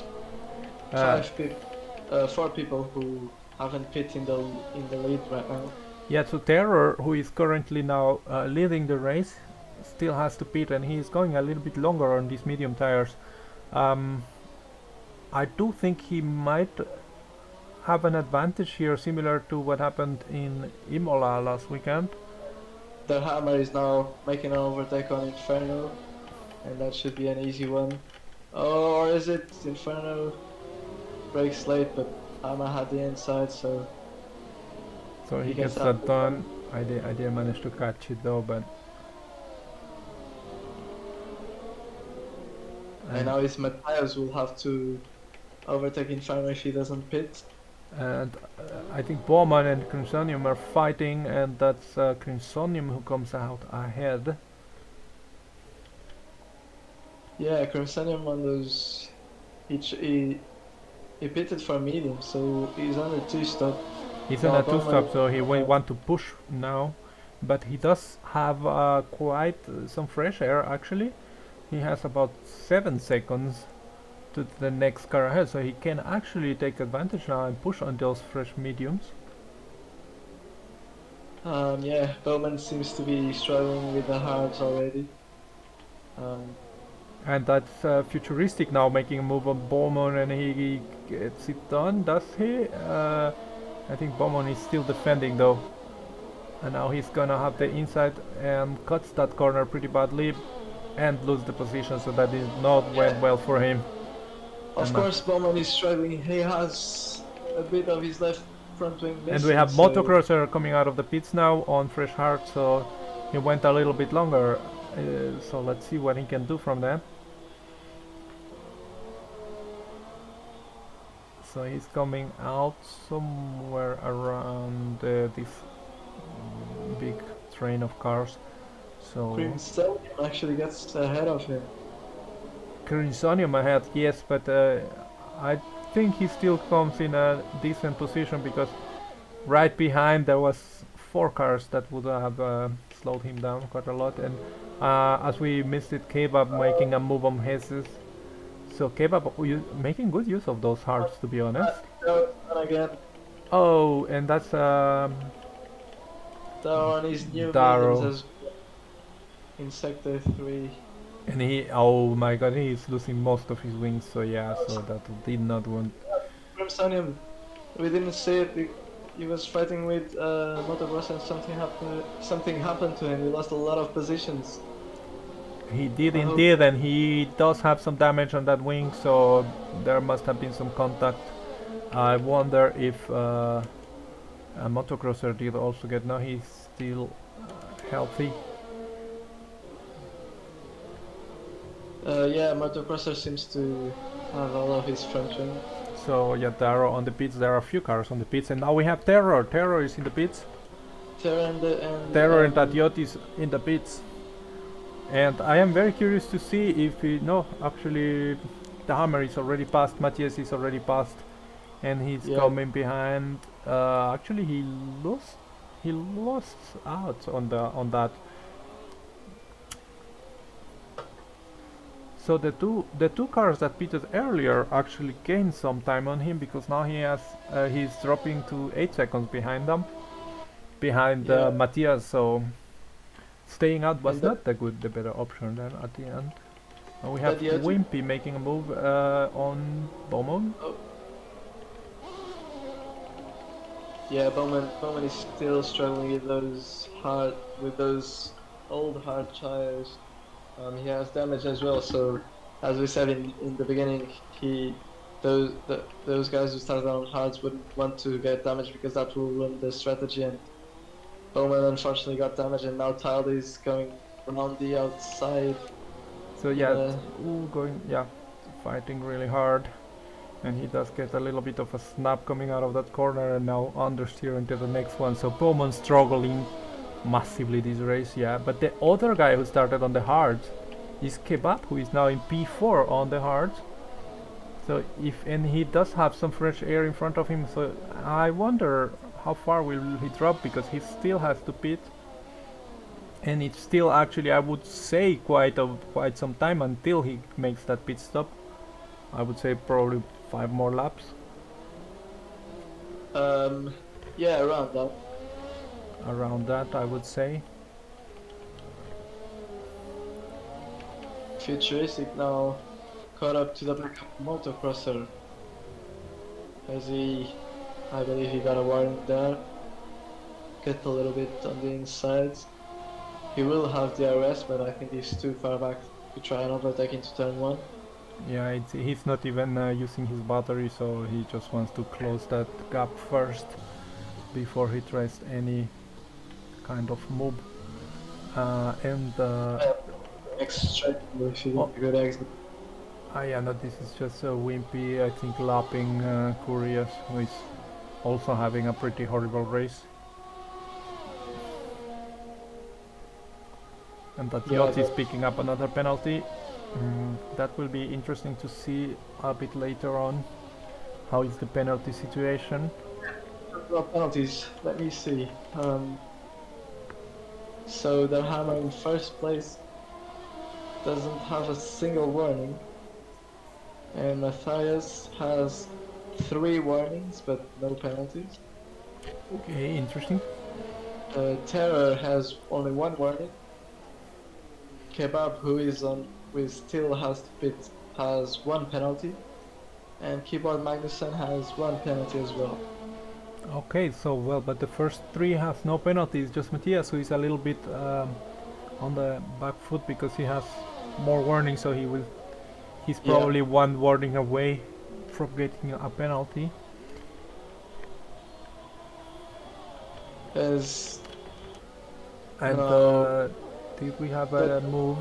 4 people who haven't pitted in the lead right now. Yeah, so Terror, who is currently now leading the race, still has to pit, and he is going a little bit longer on these medium tires. I do think he might have an advantage here, similar to what happened in Imola last weekend. The Hammer is now making an overtake on Inferno, and that should be an easy one. Oh, or is it? Inferno breaks late, but Hammer had the inside, so he gets that done. I didn't manage to catch it though, but. And now it's Matthias will have to overtake Inferno if he doesn't pit. And I think Bowman and Crimsonium are fighting, and that's Crimsonium who comes out ahead. Yeah, Crimsonium on those, he pitted for medium, so he's on a 2-stop. He's on a 2-stop, so he will want to push now. but he does have quite some fresh air actually. He has about 7 seconds to the next car ahead, so he can actually take advantage now and push on those fresh mediums. Yeah, Bowman seems to be struggling with the hards already. And that's futuristic now, making a move on Bowman, and he gets it done, does he? I think Bowman is still defending though. And now he's gonna have the inside and cuts that corner pretty badly and lose the position, so that is not went well for him. Of course, Bowman is struggling. He has a bit of his left front wing missing. And we have so Motocrosser coming out of the pits now on fresh hard, so he went a little bit longer. So let's see what he can do from that. So he's coming out somewhere around this big train of cars. So Prix actually gets ahead of him. Crisonium ahead, yes, but I think he still comes in a decent position, because right behind there was 4 cars that would have slowed him down quite a lot. And as we missed it, Kebab making a move on Hesses. So Kebab making good use of those hards, to be honest. And again, Oh, and that's Darrow on his new Darrow. mediums as in sector 3. And he, oh my god, he is losing most of his wings, so yeah, so that did not want. Crimsonium, we didn't see it. He was fighting with Motocross and something happened to him. He lost a lot of positions. He did indeed, and he does have some damage on that wing, so there must have been some contact. I wonder if a Motocrosser did also get, no, he's still healthy. Yeah, Motocrosser seems to have all of his front wing. So yeah, Darrow on the pits, there are a few cars on the pits, and now we have Terror. Terror is in the pits. Terror and Terror and Tatiot is in the pits. And I am very curious to see if he, no, actually the Hammer is already past, Matthias is already past, and he's coming behind. Actually he lost out on that. So the two cars that pitted earlier actually gained some time on him, because now he's dropping to 8 seconds behind them, behind Matthias. So staying out was not the better option then at the end. Now we have Wimpy making a move on Bowman. Oh. Yeah, Bowman is still struggling with those old hard tires. He has damage as well, so as we said in the beginning, those guys who started on hards wouldn't want to get damage, because that will ruin the strategy. And Bowman unfortunately got damage, and now Tilde is going around the outside. So yeah, fighting really hard, and he does get a little bit of a snap coming out of that corner, and now understeer into the next one. So Bowman struggling massively this race, yeah. But the other guy who started on the hards is Kebab, who is now in P4 on the hards. So and he does have some fresh air in front of him, so I wonder how far will he drop, because he still has to pit, and it's still actually, I would say, quite some time until he makes that pit stop. I would say probably 5 more laps. Yeah, around that. Around that, I would say. Futuristic now caught up to the back of Motocrosser. I believe he got a warning there. Get a little bit on the inside. He will have DRS, but I think he's too far back to try and overtake into turn 1. Yeah, he's not even using his battery, so he just wants to close that gap first before he tries any kind of move. Extra if you get a good exit. Yeah, no, this is just Wimpy, I think, lapping Curious, who is also having a pretty horrible race. And that Yacht is picking up another penalty. That will be interesting to see a bit later on. How is the penalty situation? Well, penalties, let me see. So the hammer in first place doesn't have a single warning, and Matthias has 3 warnings but no penalties. Okay, interesting. Terror has only 1 warning. Kebab, who still has to pit, has 1 penalty, and Keyboard Magnussen has 1 penalty as well. Okay, so well, but the first 3 have no penalties. Just Matthias, who is a little bit on the back foot because he has more warnings, so he's probably 1 warning away from getting a penalty. As And No. did we have a move?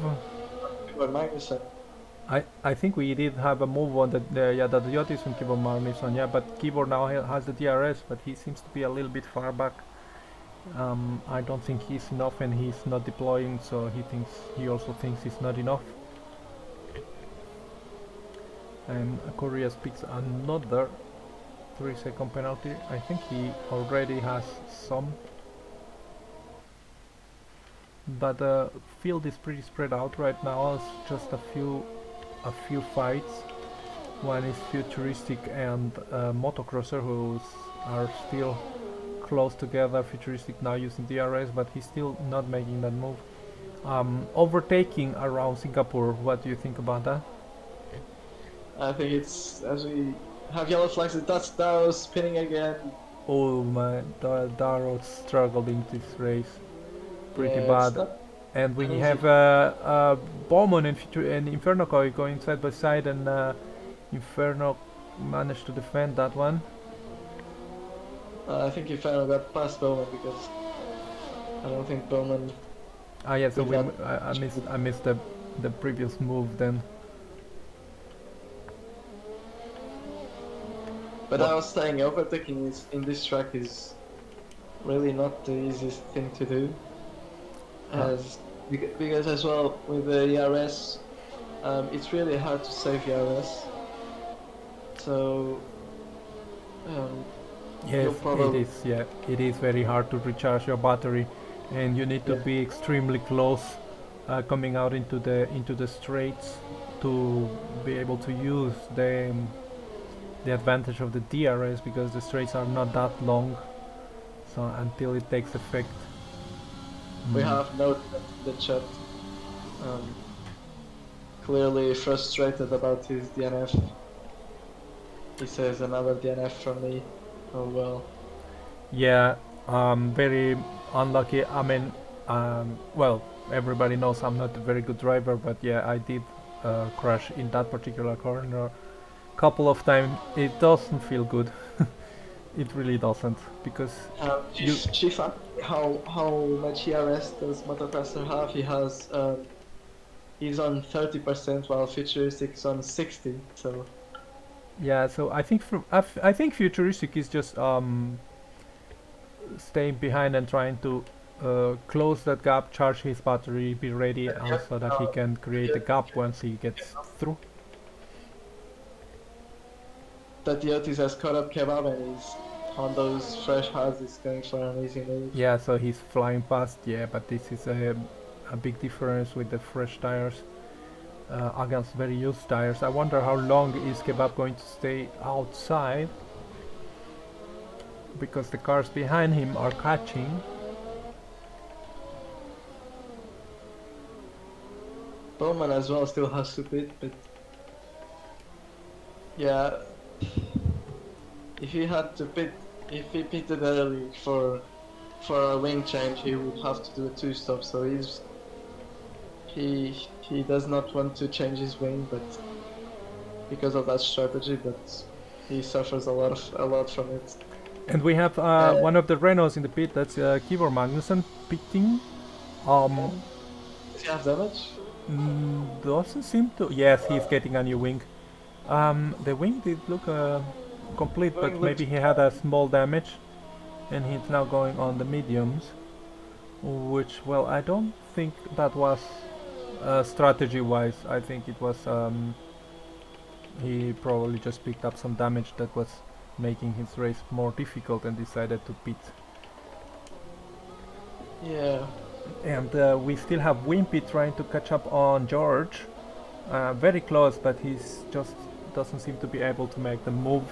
Keyboard Magnussen. I think we did have a move on the Diotis from Keyboard Magnusson, yeah, but Keyboard now has the DRS, but he seems to be a little bit far back. I don't think he's enough, and he's not deploying, so he also thinks he's not enough. And Correas picks another 3-second penalty. I think he already has some. But the field is pretty spread out right now. It's just a few fights. One is Futuristic and Motocrosser, who are still close together. Futuristic now using DRS, but he's still not making that move. Overtaking around Singapore, what do you think about that? I think it's, as we have yellow flags, that's Darrow spinning again. Oh my, Darrow struggled in this race pretty Yeah, it's bad. not And we easy. have Bowman and Inferno going side by side, and Inferno managed to defend that one. I think Inferno got past Bowman because I don't think Bowman. Ah yeah, so We got- I missed the previous move then. But I was saying overtaking in this track is really not the easiest thing to do. Because as well with the ERS, it's really hard to save ERS. So Yes, you'll probably- it is. Yeah, it is very hard to recharge your battery, and you need to Yeah. be extremely close coming out into the straights to be able to use the advantage of the DRS, because the straights are not that long. So until it takes effect. we have noted the chat clearly frustrated about his DNF. He says another DNF from me. Oh well. Yeah, very unlucky. I mean, well, everybody knows I'm not a very good driver, but yeah, I did crash in that particular corner couple of times. It doesn't feel good. It really doesn't, because Chief, how much ERS does Motocrosser have? He has he's on 30% while Futuristic is on 60. So yeah. So I think I think Futuristic is just staying behind and trying to close that gap, charge his battery, be ready, and so that he can create a gap once he gets through. that the Otis has caught up Kebab and he's on those fresh hards. He's going for an easy move. Yeah, so he's flying past, yeah, but this is a big difference with the fresh tires against very used tires. I wonder how long is Kebab going to stay outside, because the cars behind him are catching. Bowman as well still has to pit, but yeah, if he had to pit, if he pitted early for a wing change, he would have to do a 2-stop. So he does not want to change his wing, but because of that strategy, but he suffers a lot from it. And we have one of the Renaults in the pit. That's Keyboard Magnussen pitting. Does he have damage? Doesn't seem to. Yes, he's getting a new wing. The wing did look complete, but maybe he had a small damage, and he's now going on the mediums, which, well, I don't think that was strategy-wise. I think it was he probably just picked up some damage that was making his race more difficult and decided to pit. Yeah, And we still have Wimpy trying to catch up on George. Very close, but he's just doesn't seem to be able to make the move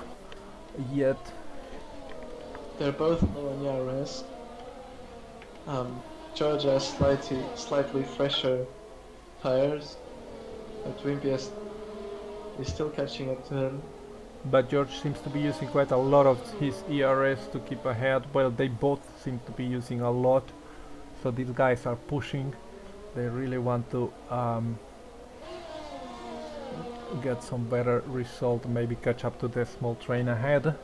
yet. They're both low on ERS. George has slightly fresher tires, but Wimpy is still catching up to him. But George seems to be using quite a lot of his ERS to keep ahead. Well, they both seem to be using a lot. So these guys are pushing. They really want to get some better result, maybe catch up to the small train ahead.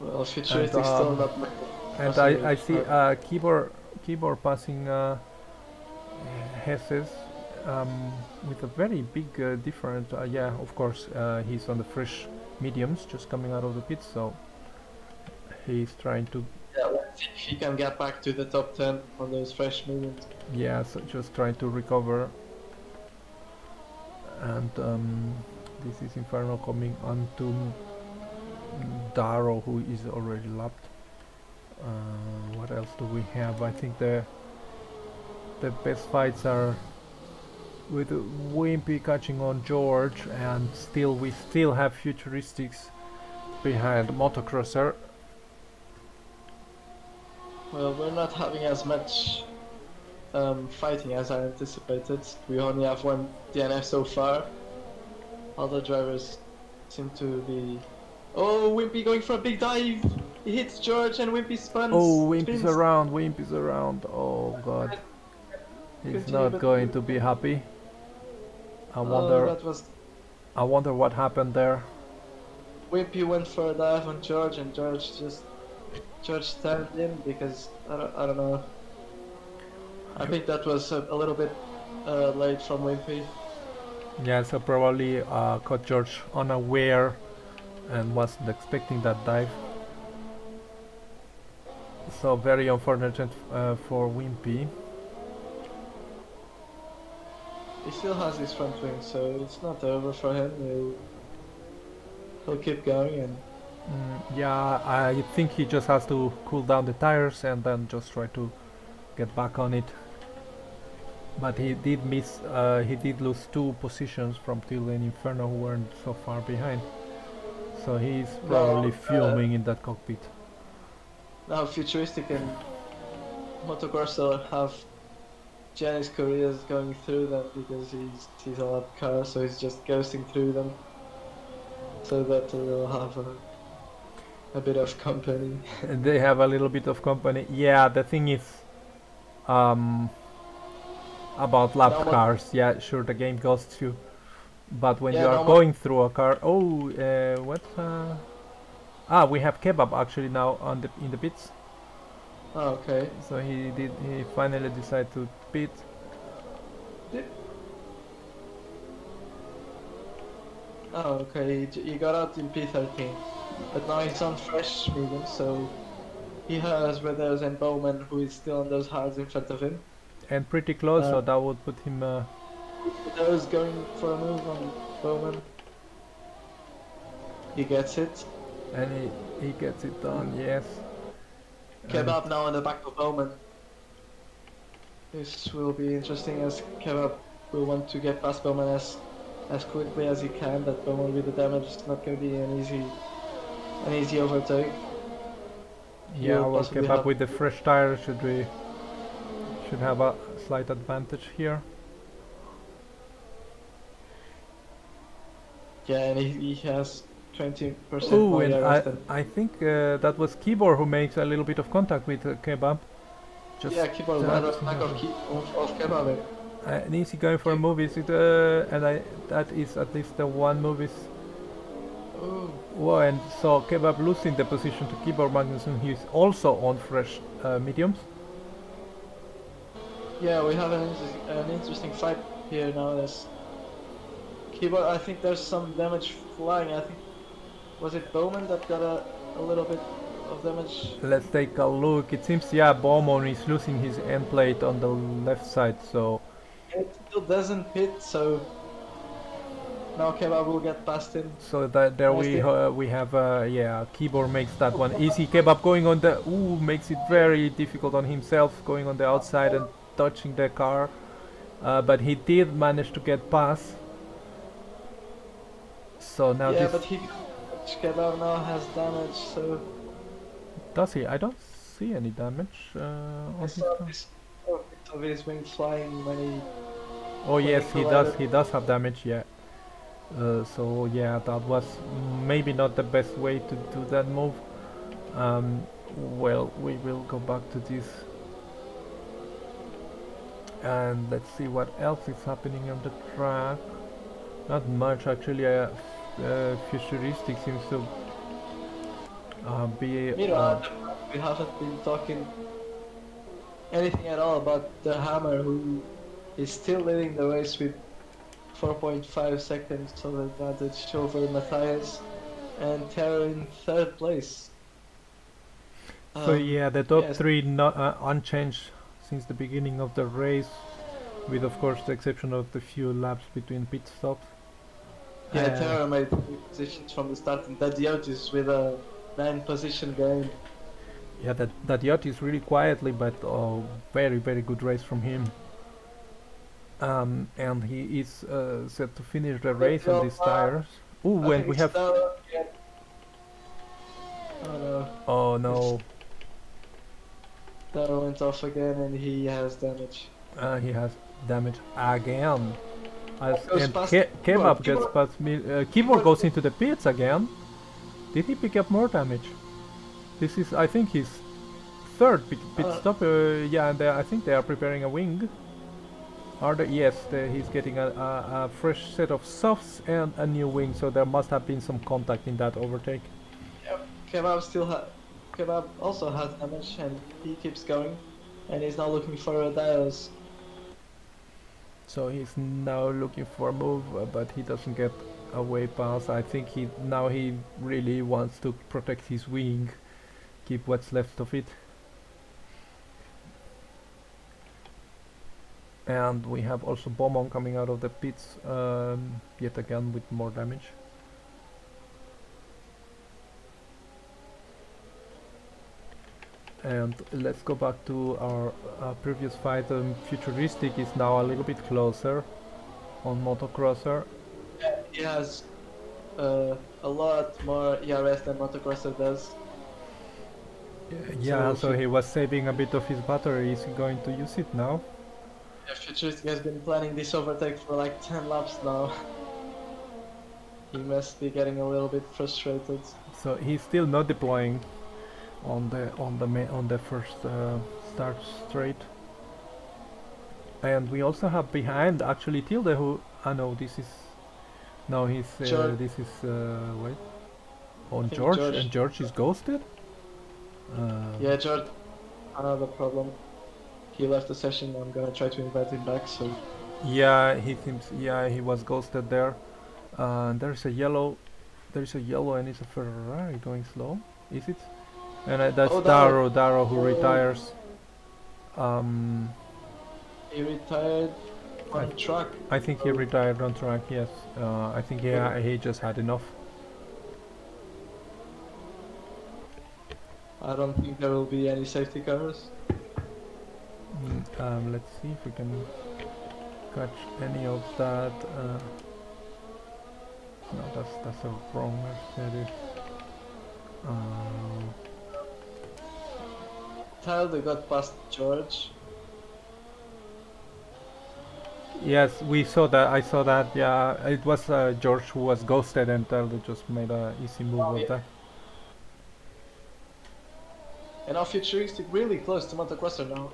Well, Futuristic still not. And I see keyboard passing Hesses with a very big difference. Yeah, of course, he's on the fresh mediums, just coming out of the pit, so he's trying to. Yeah, let's see if he can get back to the top 10 on those fresh mediums. Yeah, so just trying to recover. And this is Inferno coming onto Darrow, who is already lapped. What else do we have? I think the best fights are with Wimpy catching on George, and we still have Futuristics behind Motocrosser. Well, we're not having as much fighting as I anticipated. We only have one DNF so far. Other drivers seem to be... Oh, Wimpy going for a big dive! He hits George and Wimpy spins! Oh, Wimpy's around, Wimpy's around. Oh god. He's not going to be happy. I wonder what happened there. Wimpy went for a dive on George, and George turned in because I don't know. I think that was a little bit late from Wimpy. Yeah, so probably caught George unaware and wasn't expecting that dive. So very unfortunate for Wimpy. He still has his front wing, so it's not over for him. He'll keep going, and yeah, I think he just has to cool down the tires and then just try to get back on it. But he did miss. He did lose 2 positions from Till and Inferno, who weren't so far behind. So he's probably fuming in that cockpit. Now Futuristic and Motocross have Janice Korea's going through them because he's a lap car, so he's just ghosting through them, so that they'll have a bit of company. They have a little bit of company. Yeah, the thing is about lap cars. Yeah, sure, the game ghosts you, but when you are going through a car, what? We have Kebab actually now in the pits. Oh, okay. So he finally decided to pit. Oh, okay. He got out in P13, but now he's on fresh medium, so he has Weathers and Bowman, who is still on those hards in front of him. And pretty close, so that would put him. Weathers going for a move on Bowman. He gets it. And he gets it done, yes. Kebab now on the back of Bowman. This will be interesting, as Kebab will want to get past Bowman as quickly as he can. That Bowman with the damage is not going to be an easy overtake. Yeah, well, Kebab with the fresh tire should have a slight advantage here. Yeah, and he has 20% Oh, more and ERS I think that was Keyboard who makes a little bit of contact with Kebab. Yeah, Keyboard went on back of Kebab. And is he going for a move? Is it? That is at least the one move is. Oh. Well, and so Kebab losing the position to Keyboard Magnusson. He's also on fresh mediums. Yeah, we have an interesting fight here now. There's Keyboard. I think there's some damage flying. I think was it Bowman that got a little bit of damage. Let's take a look. It seems Bowman is losing his end plate on the left side. So it still doesn't hit. So Now Kebab will get past him. So that there we have yeah, Keyboard makes that one easy. Kebab going on the makes it very difficult on himself, going on the outside and touching the car, but he did manage to get past. So now Yeah, this but Kebab now has damage, so does he? I don't see any damage on I his saw car. this bit of his wing flying when he. Oh when yes, he does. collided. He does have damage. Yeah. So yeah, that was maybe not the best way to do that move. Well, we will go back to this and let's see what else is happening on the track. Not much actually. Futuristic seems to be. Meanwhile, we haven't been talking anything at all about the Hammer, who is still leading the race with 4.5 seconds of advantage over Matthias, and Terra in third place. So yeah, the top yes. three not unchanged since the beginning of the race, with of course the exception of the few laps between pit stops. Yeah, Terra made 3 positions from the start, and Dadiotis with a 9 position gain. Yeah, that yacht is really quietly, but very good race from him. And he is set to finish the race on these tires. Ooh, when we have. Yeah. Oh no. Oh no. Terra went off again, and he has damage. He has damage again. Goes And past Kebab gets Keyboard. past me. Keyboard goes into the pits again. Did he pick up more damage? This is, I think, his third pit stop. Yeah, and I think they are preparing a wing. Are they? Yes, he's getting a fresh set of softs and a new wing. So there must have been some contact in that overtake. Yep. Kebab also has damage, and he keeps going, and he's now looking for a Dios. So he's now looking for a move, but he doesn't get a way past. I think he really wants to protect his wing, keep what's left of it. And we have also Bomon coming out of the pits, yet again with more damage. And let's go back to our previous fight. Futuristic is now a little bit closer on Motocrosser. He has a lot more ERS than Motocrosser does. Yeah, so So he was saving a bit of his battery. Is he going to use it now? Yeah, Futuristic has been planning this overtake for like 10 laps now. He must be getting a little bit frustrated. So he's still not deploying on the first start straight. And we also have behind actually Tilde, who no, this is no, he's George. this is wait, on think George, George. and George is ghosted. Yeah, George, another problem. He left the session. I'm gonna try to invite him back. So Yeah, he seems. Yeah, he was ghosted there. There's a yellow, and it's a Ferrari going slow. Is it? And that's Oh, Daro who Oh. retires. he retired on track. I think he retired on track. Yes. I think he just had enough. I don't think there will be any safety cars. Let's see if we can catch any of that. No, that's a wrong Mercedes. Tilde got past George. Yes, we saw that. I saw that. Yeah, it was George who was ghosted, and Teldo just made a easy move with that. And now Futuristic really close to Motocrosser now.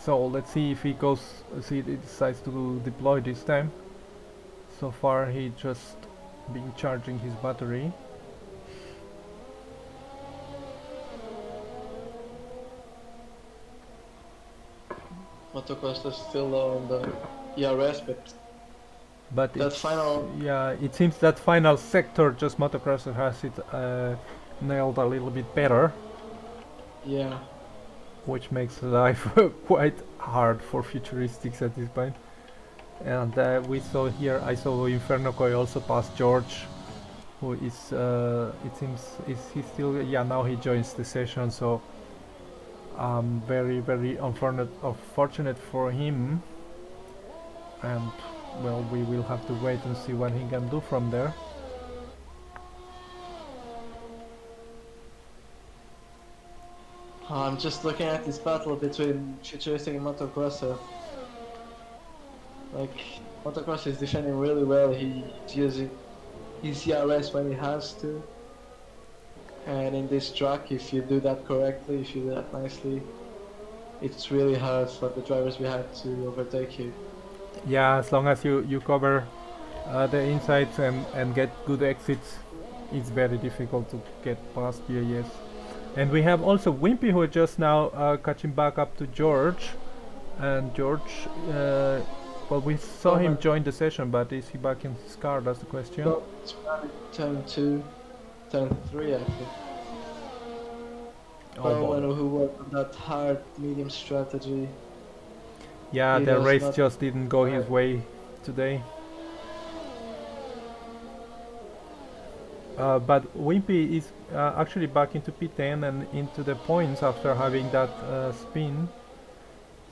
So let's see if he goes. See, he decides to deploy this time. So far, he just been charging his battery. Motocrosser still on the ERS, but that it's, final. yeah, it seems that final sector just Motocrosser has it nailed a little bit better, Yeah. which makes life quite hard for Futuristics at this point. And we saw here, I saw Inferno Koi also pass George, who is, it seems, is he still, yeah, now he joins the session, so very, very unfortunate for him. And well, we will have to wait and see what he can do from there. I'm just looking at this battle between Futuristic and Motocrossa. Like, Motocrossa is defending really well. He's using his ERS when he has to. And in this track, if you do that correctly, if you do that nicely, it's really hard for the drivers behind to overtake you. Yeah, as long as you cover the insides and get good exits, it's very difficult to get past you, yes. And we have also Wimpy, who is just now catching back up to George. And George, well, we saw him join the session, but is he back in his car? That's the question. So it's running turn 2, turn 3, I think. Oh, who worked on that hard medium strategy. yeah, He the does race not- just didn't go his way today. But Wimpy is actually back into P10 and into the points after having that spin.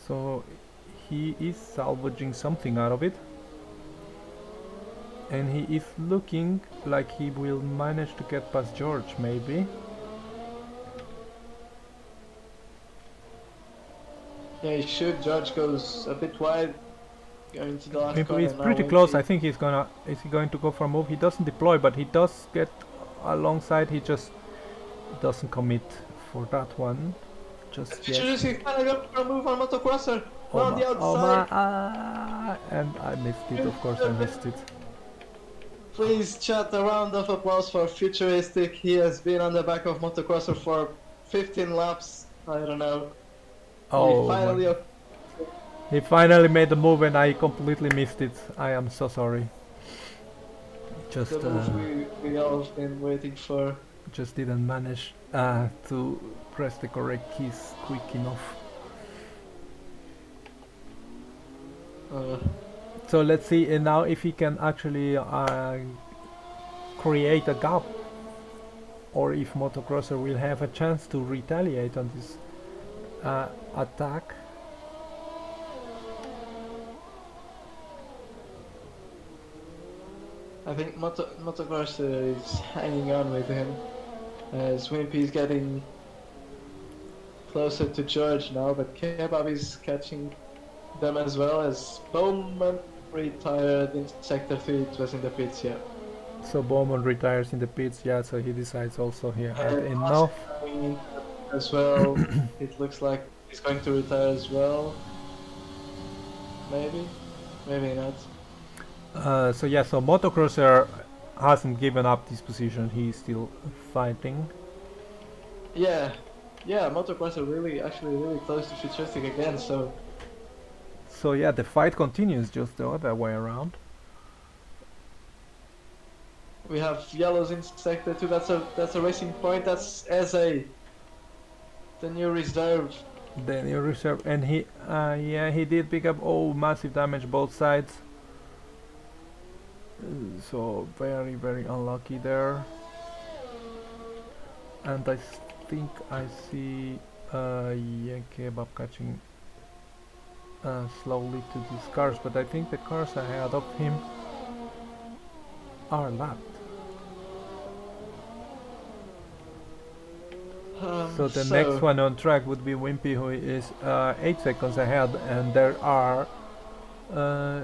So he is salvaging something out of it. And he is looking like he will manage to get past George, maybe. Yeah, he should. George goes a bit wide, going to the last Wimpy corner. is Now pretty Wimpy- close. I think he's gonna. Is he going to go for a move? He doesn't deploy, but he does get alongside. He just doesn't commit for that one just yet. Futuristic finally got for a move on Motocrosser. Around the outside. And I missed it. Of course, I missed it. Please chat a round of applause for Futuristic. He has been on the back of Motocrosser for 15 laps. I don't know. Oh, He finally my- he finally made the move, and I completely missed it. I am so sorry. Just the move we all have been waiting for. just didn't manage to press the correct keys quick enough. So let's see now if he can actually create a gap, or if Motocrosser will have a chance to retaliate on this attack. I think Motocrosser is hanging on with him. As Wimpy is getting closer to George now, but Kebab is catching them as well, as Bowman retired in sector 3. It was in the pits, yeah. So Bowman retires in the pits, yeah, so he decides also he had And enough. Oscar as well. It looks like he's going to retire as well. Maybe, maybe not. So yeah, so Motocrosser hasn't given up this position, he's still fighting. Yeah, Motocrosser actually really close to Futuristic again, so So yeah, the fight continues just the other way around. we have yellows in sector 2. That's a racing point. That's SA, the new reserve. The new reserve, and he, yeah, he did pick up, massive damage both sides. So very, very unlucky there. And I think I see, yeah, Kebab catching slowly to these cars, but I think the cars ahead of him are lapped. So the next one on track would be Wimpy, who is 8 seconds ahead, and there are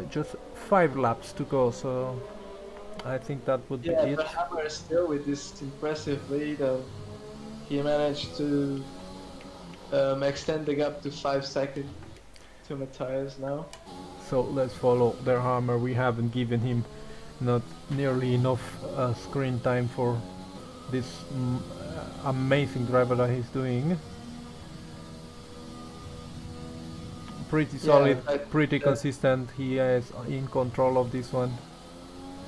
just 5 laps to go, so I think that would be Yeah, it. the Hammer still with this impressive lead. He managed to extend the gap to 5 seconds to Matthias now. So let's follow their hammer. We haven't given him not nearly enough screen time for this amazing driver that he's doing. Pretty solid, pretty consistent. He is in control of this one.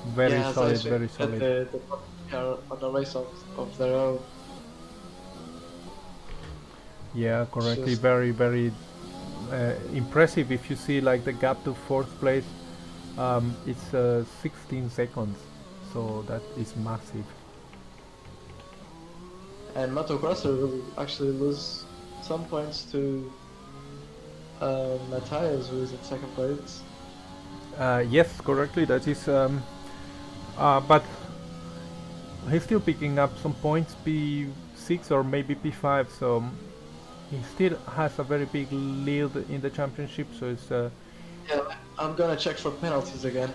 Very Yeah, solid, so very that solid. They are on a race of their own. Yeah, correctly. Just- Very, very impressive. If you see like the gap to 4th place, It's 16 seconds, so that is massive. And Motocrosser will actually lose some points to Matthias, who is in second place. Yes, correctly. That is, but he's still picking up some points, P6 or maybe P5. So he still has a very big lead in the championship. So it's Yeah, I'm gonna check for penalties again.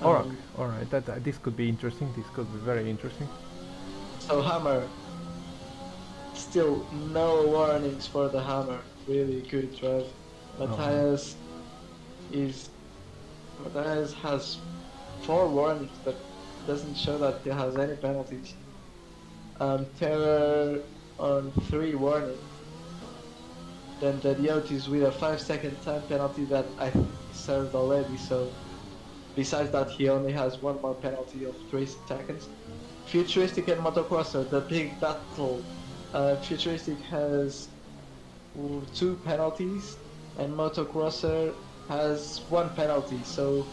alright. Alright. That this could be interesting. This could be very interesting. So Hammer, still no warnings for the Hammer. Really good drive. Matthias has 4 warnings, but doesn't show that he has any penalties. Terror on 3 warnings. Then the Diotis with a 5-second time penalty that I think he served already. So besides that, he only has 1 more penalty of 3 seconds. Futuristic and Motocrosser, the big battle. Futuristic has 2 penalties, and Motocrosser has 1 penalty. So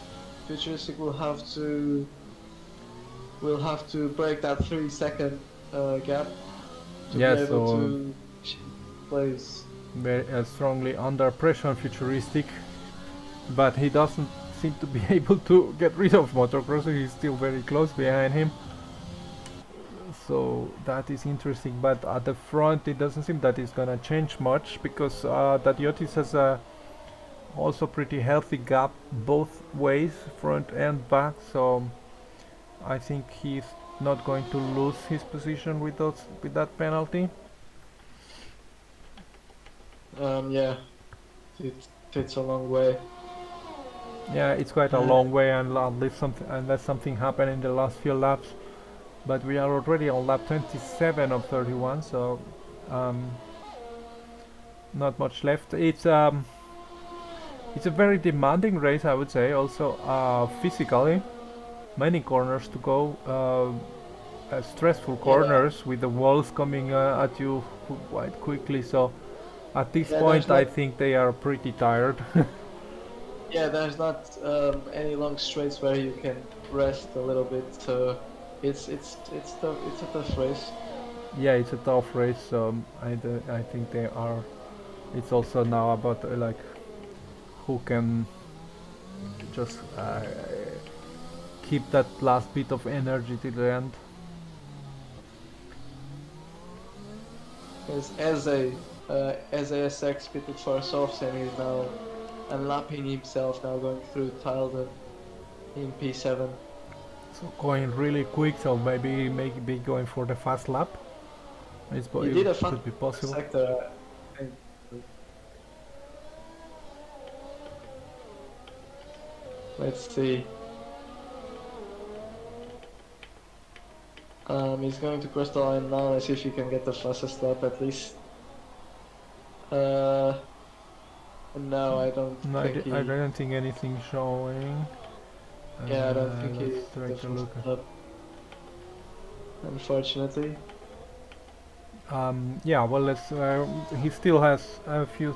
Futuristic will have to break that 3-second gap to Yeah, be able so to place. very strongly under pressure on Futuristic, but he doesn't seem to be able to get rid of Motocrosser. He's still very close behind him. So that is interesting, but at the front it doesn't seem that it's gonna change much, because Dadiotis has a also pretty healthy gap both ways, front and back. So I think he's not going to lose his position with that penalty. Yeah, it's a long way. Yeah, it's quite a long way, and unless something happened in the last few laps. But we are already on lap 27 of 31, so not much left. It's a very demanding race, I would say. Also physically, many corners to go, stressful corners with the walls coming at you quite quickly. So at this point, I think they are pretty tired. Yeah, there's not any long straights where you can rest a little bit. So it's tough. It's a tough race. Yeah, it's a tough race. So I think they are. It's also now about like who can just keep that last bit of energy till the end. As a SX pitted for soft and he's now unlapping himself, now going through Tilden in P7. So going really quick, so maybe going for the fast lap. He did a fast could be possible. sector. Let's see. He's going to cross the line now. Let's see if he can get the fastest lap at least. No, I don't think he... I don't think anything showing. Yeah, I don't think he let's try to look. Unfortunately. Yeah, well, let's. He still has a few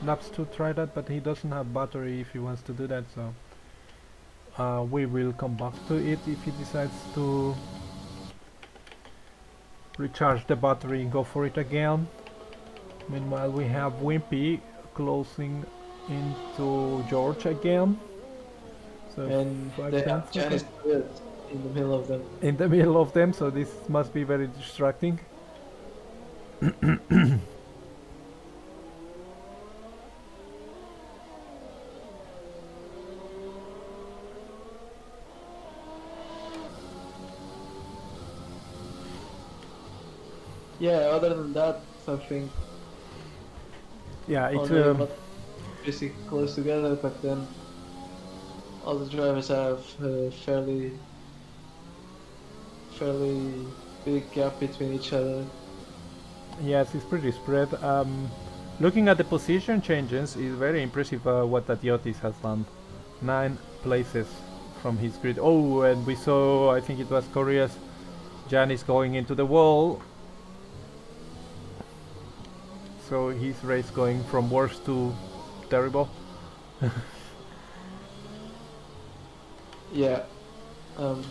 laps to try that, but he doesn't have battery if he wants to do that. So we will come back to it if he decides to recharge the battery and go for it again. Meanwhile, we have Wimpy closing into George again. So And they have Janice in the middle of them. In the middle of them, so this must be very distracting. Yeah, other than that, I think Yeah, it's basically close together, but then all the drivers have a fairly big gap between each other. yes, it's pretty spread. Looking at the position changes, is very impressive what Tatiotis has done. 9 places from his grid. Oh, and we saw, I think it was Korea's Janis going into the wall. So his race going from worst to terrible. Yeah. Um,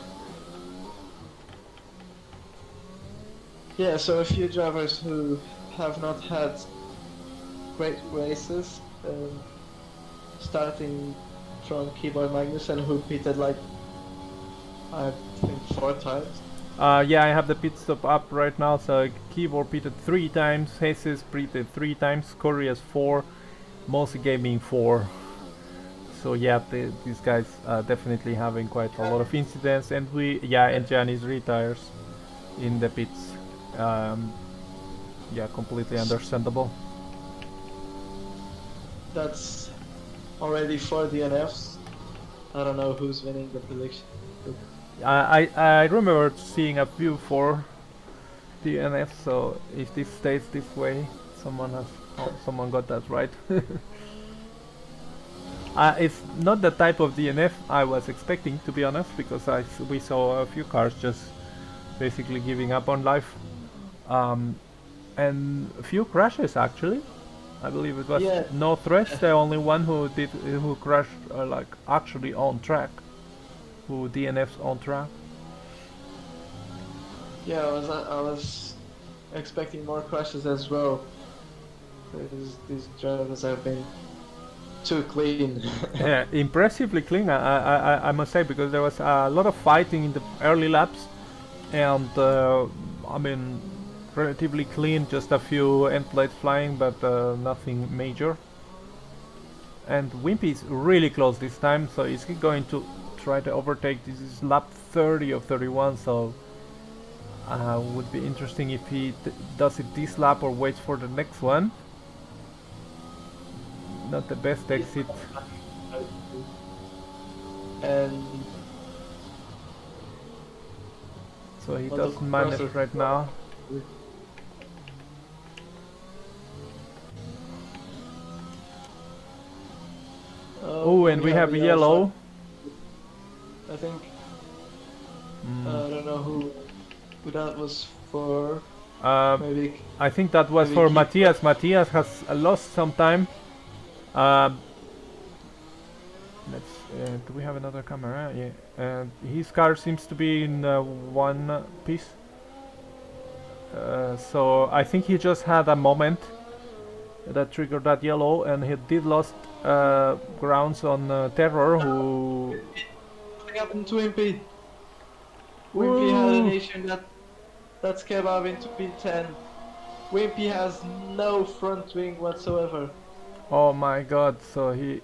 yeah, so a few drivers who have not had great races, starting from Keyboard Magnussen, who pitted like, I think 4 times. Yeah, I have the pit stop up right now. So Keyboard pitted 3 times, Jesus pitted 3 times, Correa's 4, Mosi Gaming 4. So yeah, these guys are definitely having quite a lot of incidents, and and Janice retires in the pits. Yeah, completely understandable. That's already 4 DNFs. I don't know who's winning the prediction. I remember seeing a few for DNF, so if this stays this way, someone got that right. It's not the type of DNF I was expecting, to be honest, because we saw a few cars just basically giving up on life, and a few crashes actually. I believe it was no Thresh, the only one who crashed like actually on track, who DNFs on track. Yeah, I was expecting more crashes as well. These drivers have been too clean. Yeah, impressively clean, I must say, because there was a lot of fighting in the early laps, and I mean, relatively clean, just a few end plates flying, but nothing major. And Wimpy is really close this time, so is he going to try to overtake? This is lap 30 of 31, so would be interesting if he does it this lap or waits for the next one. Not the best exit. And so he doesn't manage right now. Oh, and we have a yellow. I think. I don't know who that was for. Maybe. I think that was for Matthias. Matthias has lost some time. Do we have another camera? Yeah. His car seems to be in one piece. So I think he just had a moment that triggered that yellow, and he did lost grounds on Terror, who... What happened to Wimpy? Wimpy had an issue that's came up into P10. Wimpy has no front wing whatsoever. Oh my god, so he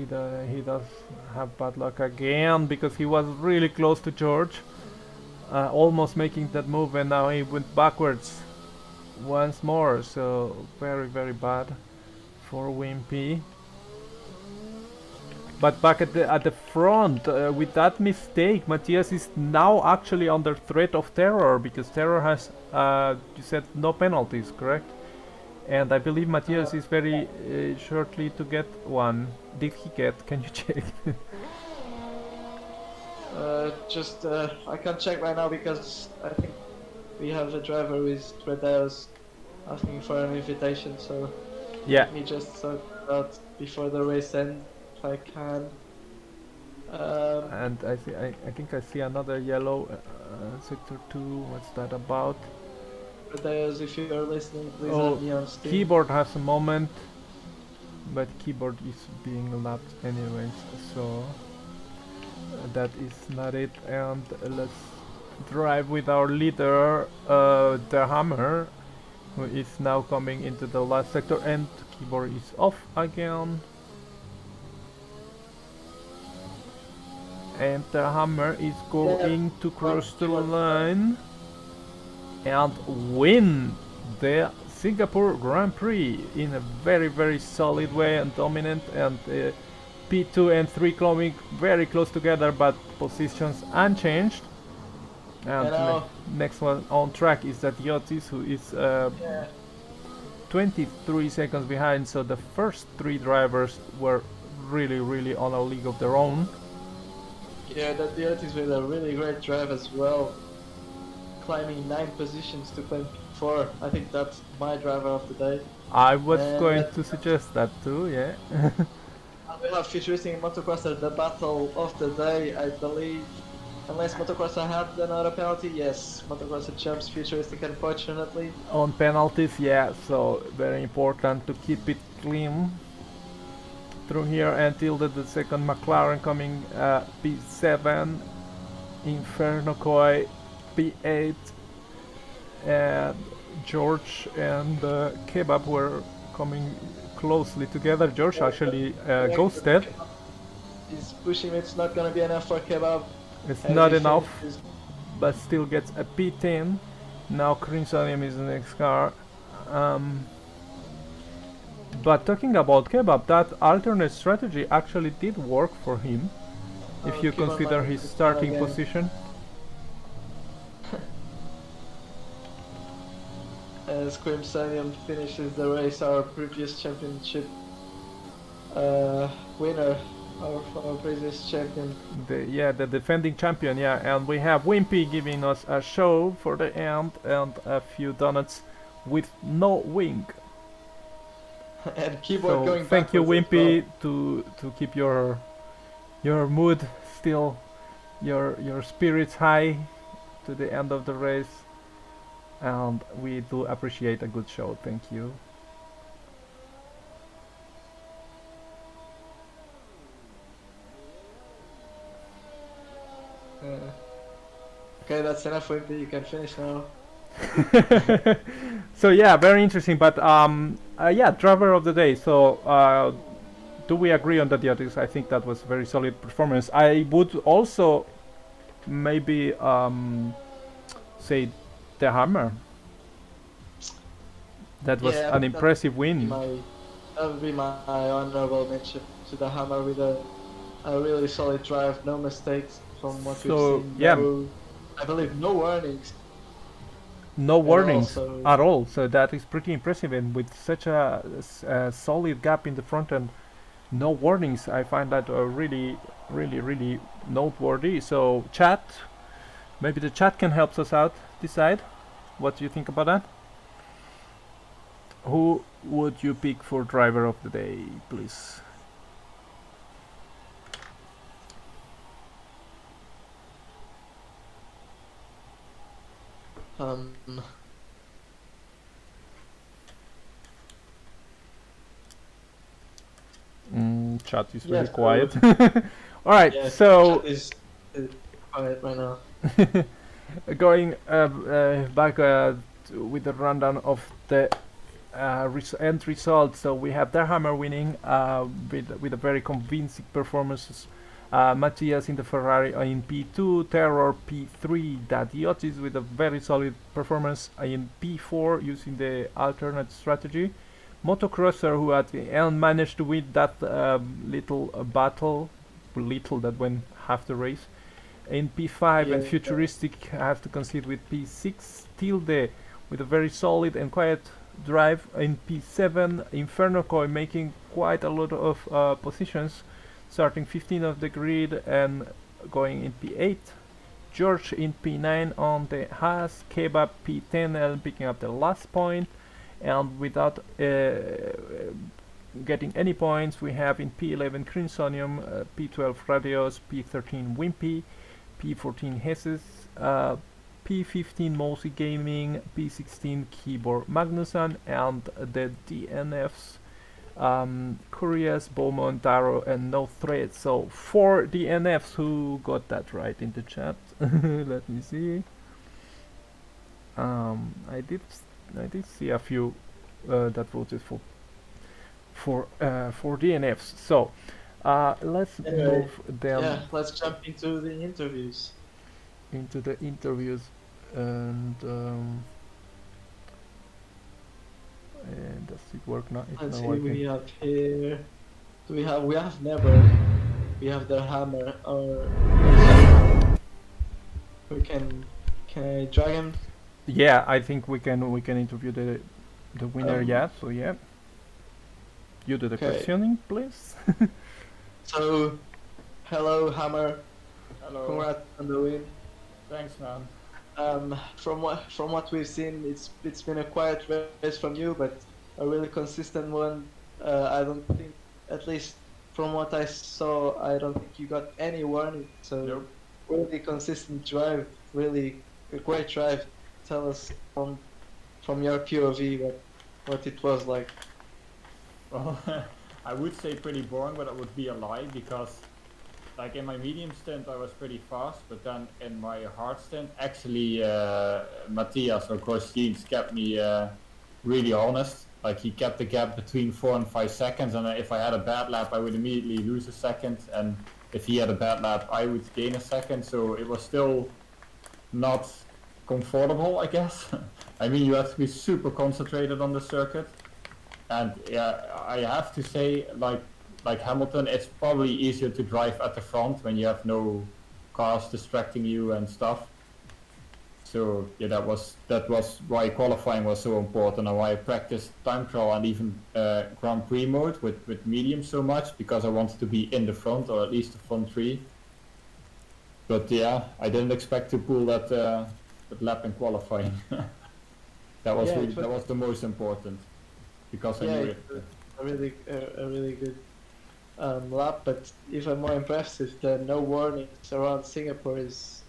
does have bad luck again, because he was really close to George, almost making that move, and now he went backwards once more, so very bad for Wimpy. But back at the front, with that mistake, Matthias is now actually under threat of Terror, because Terror has, you said, no penalties, correct? And I believe Matthias is very shortly to get one. Did he get? Can you check? I can't check right now because I think we have a driver who is Tredeos asking for an invitation, so yeah. Let me just sort it out before the race ends if I can. And I think I see another yellow sector 2. What's that about? Tredeos, if you're listening, please let me on Steam. Keyboard has a moment, but Keyboard is being lapped anyways, so that is not it. And let's drive with our leader, the Hammer, who is now coming into the last sector, and Keyboard is off again. And the Hammer is going to cross the line and win the Singapore Grand Prix in a very solid way and dominant, and P2 and 3 coming very close together, but positions unchanged. And next one on track is that Yotis, who is 23 seconds behind, so the first 3 drivers were really on a league of their own. Yeah, that Yotis with a really great drive as well, climbing 9 positions to claim P4. I think that's my driver of the day. I was going to suggest that too, yeah. we have Futuristic and Motocrosser, the battle of the day, I believe. Unless Motocrosser had another penalty, yes, Motocrosser jumps Futuristic, unfortunately. On penalties, yeah, so very important to keep it clean through here until the second McLaren coming P7, Inferno Koi P8, and George and Kebab were coming closely together. George actually ghosted. He's pushing, it's not gonna be enough for Kebab. It's And not he enough, finishes- but still gets a P10. Now Crimsonium is the next car. But talking about Kebab, that alternate strategy actually did work for him. If you keep on consider mind, his it's starting again. position. As Crimsonium finishes the race, our previous championship winner, our previous champion. The defending champion, yeah, and we have Wimpy giving us a show for the end and a few donuts with no wing. And keyboard So going thank you, backwards as Wimpy, well. to keep your mood still, your spirits high to the end of the race, and we do appreciate a good show. Thank you. Okay, that's enough, Wimpy. You can finish now. So yeah, very interesting. But yeah, driver of the day. So do we agree on that? Yeah, I think that was very solid performance. I would also maybe say the Hammer. That was Yeah, an that- impressive win. That would be my honorable mention to the Hammer with a really solid drive, no mistakes from what So, we've seen. yeah. I believe no warnings. No warnings also- at all. So that is pretty impressive, and with such a solid gap in the front end, no warnings. I find that really, really, really noteworthy. So chat, maybe the chat can help us out. Decide what do you think about that. Who would you pick for driver of the day, please? Um, Chat is Yes, very I quiet. All right, yeah, so chat is quiet right now. going back with the rundown of the end result. So we have Hammer winning with a very convincing performances. Matthias in the Ferrari in P2, Terror P3, Dadiotis with a very solid performance in P4 using the alternate strategy. Motocrosser, who at the end managed to win that little battle, that went half the race, in P5, and Yeah. Futuristic has to concede with P6. Tilde with a very solid and quiet drive in P7. Inferno Koi making quite a lot of positions, starting 15 of the grid and going in P8. George in P9 on the Haas. Kebab P10 and picking up the last point. And without getting any points, we have in P11 Crimsonium, P12 Radios, P13 Wimpy, P14 Hesses, P15 Mosi Gaming, P16 Keyboard Magnusson, and the DNFs Curious, Beaumont, Darrow, and No Thread. So 4 DNFs. Who got that right in the chat? Let me see. I did see a few that voted for DNFs. So let's Anyway, move them Yeah, let's jump into the interviews. into the interviews, and does it work now? It's Let's not see, working. we have here. We have Never. We have the Hammer. Or we can I drag him? Yeah, I think we can interview the winner. Yeah, so yeah. You do the Okay. questioning, please. So, hello Hammer. Hello. Congrats on the win. Thanks, man. From what we've seen, it's been a quiet race from you, but a really consistent one. I don't think, at least from what I saw, I don't think you got any warning. So Nope. really consistent drive, really a great drive. Tell us from your POV what it was like. Well, I would say pretty boring, but that would be a lie because, like in my medium stint, I was pretty fast, but then in my hard stint, actually, Matthias or Jeans kept me really honest. Like he kept the gap between 4 and 5 seconds, and if I had a bad lap, I would immediately lose a second, and if he had a bad lap, I would gain a second. So it was still not comfortable, I guess. I mean, you have to be super concentrated on the circuit. And yeah, I have to say, like Hamilton, it's probably easier to drive at the front when you have no cars distracting you and stuff. So yeah, that was why qualifying was so important, and why I practiced time trial and even Grand Prix mode with medium so much, because I wanted to be in the front, or at least the front three. But yeah, I didn't expect to pull that lap in qualifying. That was Yeah, really, that was the most important, because I Yeah, knew it's it. a really good lap. But even more impressive, the no warnings around Singapore is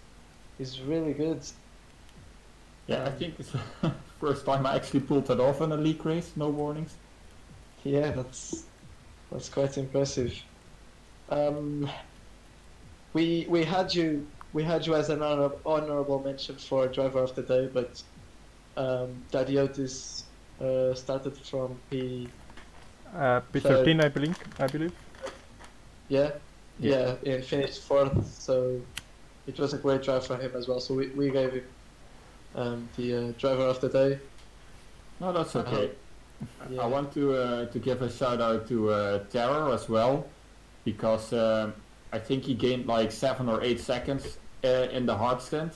really good. Yeah, I think it's the first time I actually pulled that off in a league race, no warnings. Yeah, that's quite impressive. We had you as an honorable mention for driver of the day, but Daddy Otis started from P13, I believe. yeah and finished fourth. So it was a great drive for him as well. So we gave him the driver of the day. No, that's okay. Yeah. I want to give a shout out to Terror as well, because I think he gained like 7 or 8 seconds in the hard stint.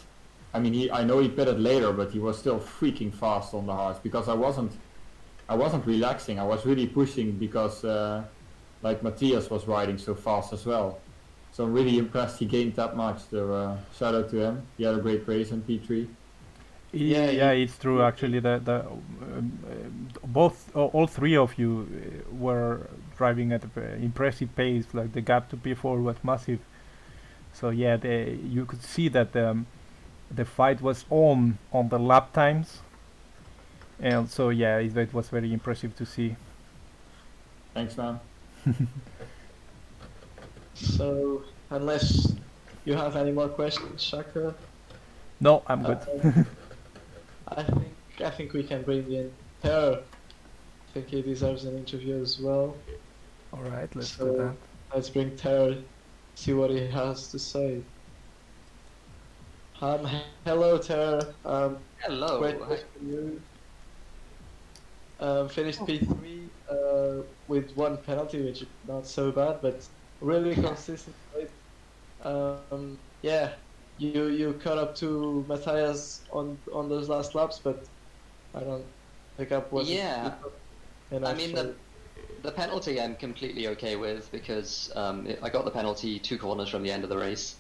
I mean, I know he pitted later, but he was still freaking fast on the hards, because I wasn't relaxing. I was really pushing because like Matthias was riding so fast as well. So I'm really impressed he gained that much. So shout out to him. He had a great race in P3. Yeah, it's true. Actually, all three of you were driving at an impressive pace. Like the gap to P4 was massive. So yeah, you could see that the fight was on the lap times, and so yeah, it was very impressive to see. Thanks, man. So unless you have any more questions, Shaka, No, I'm good. I think we can bring in Terror. I think he deserves an interview as well. All right, let's So do that. let's bring Terror, see what he has to say. Hello, Terror. Hello. Great question from you. Finished P3 with 1 penalty, which is not so bad, but really consistent. Yeah, you caught up to Matthias on those last laps, but I don't pick up what. Yeah. I mean, for- the penalty I'm completely okay with, because I got the penalty 2 corners from the end of the race.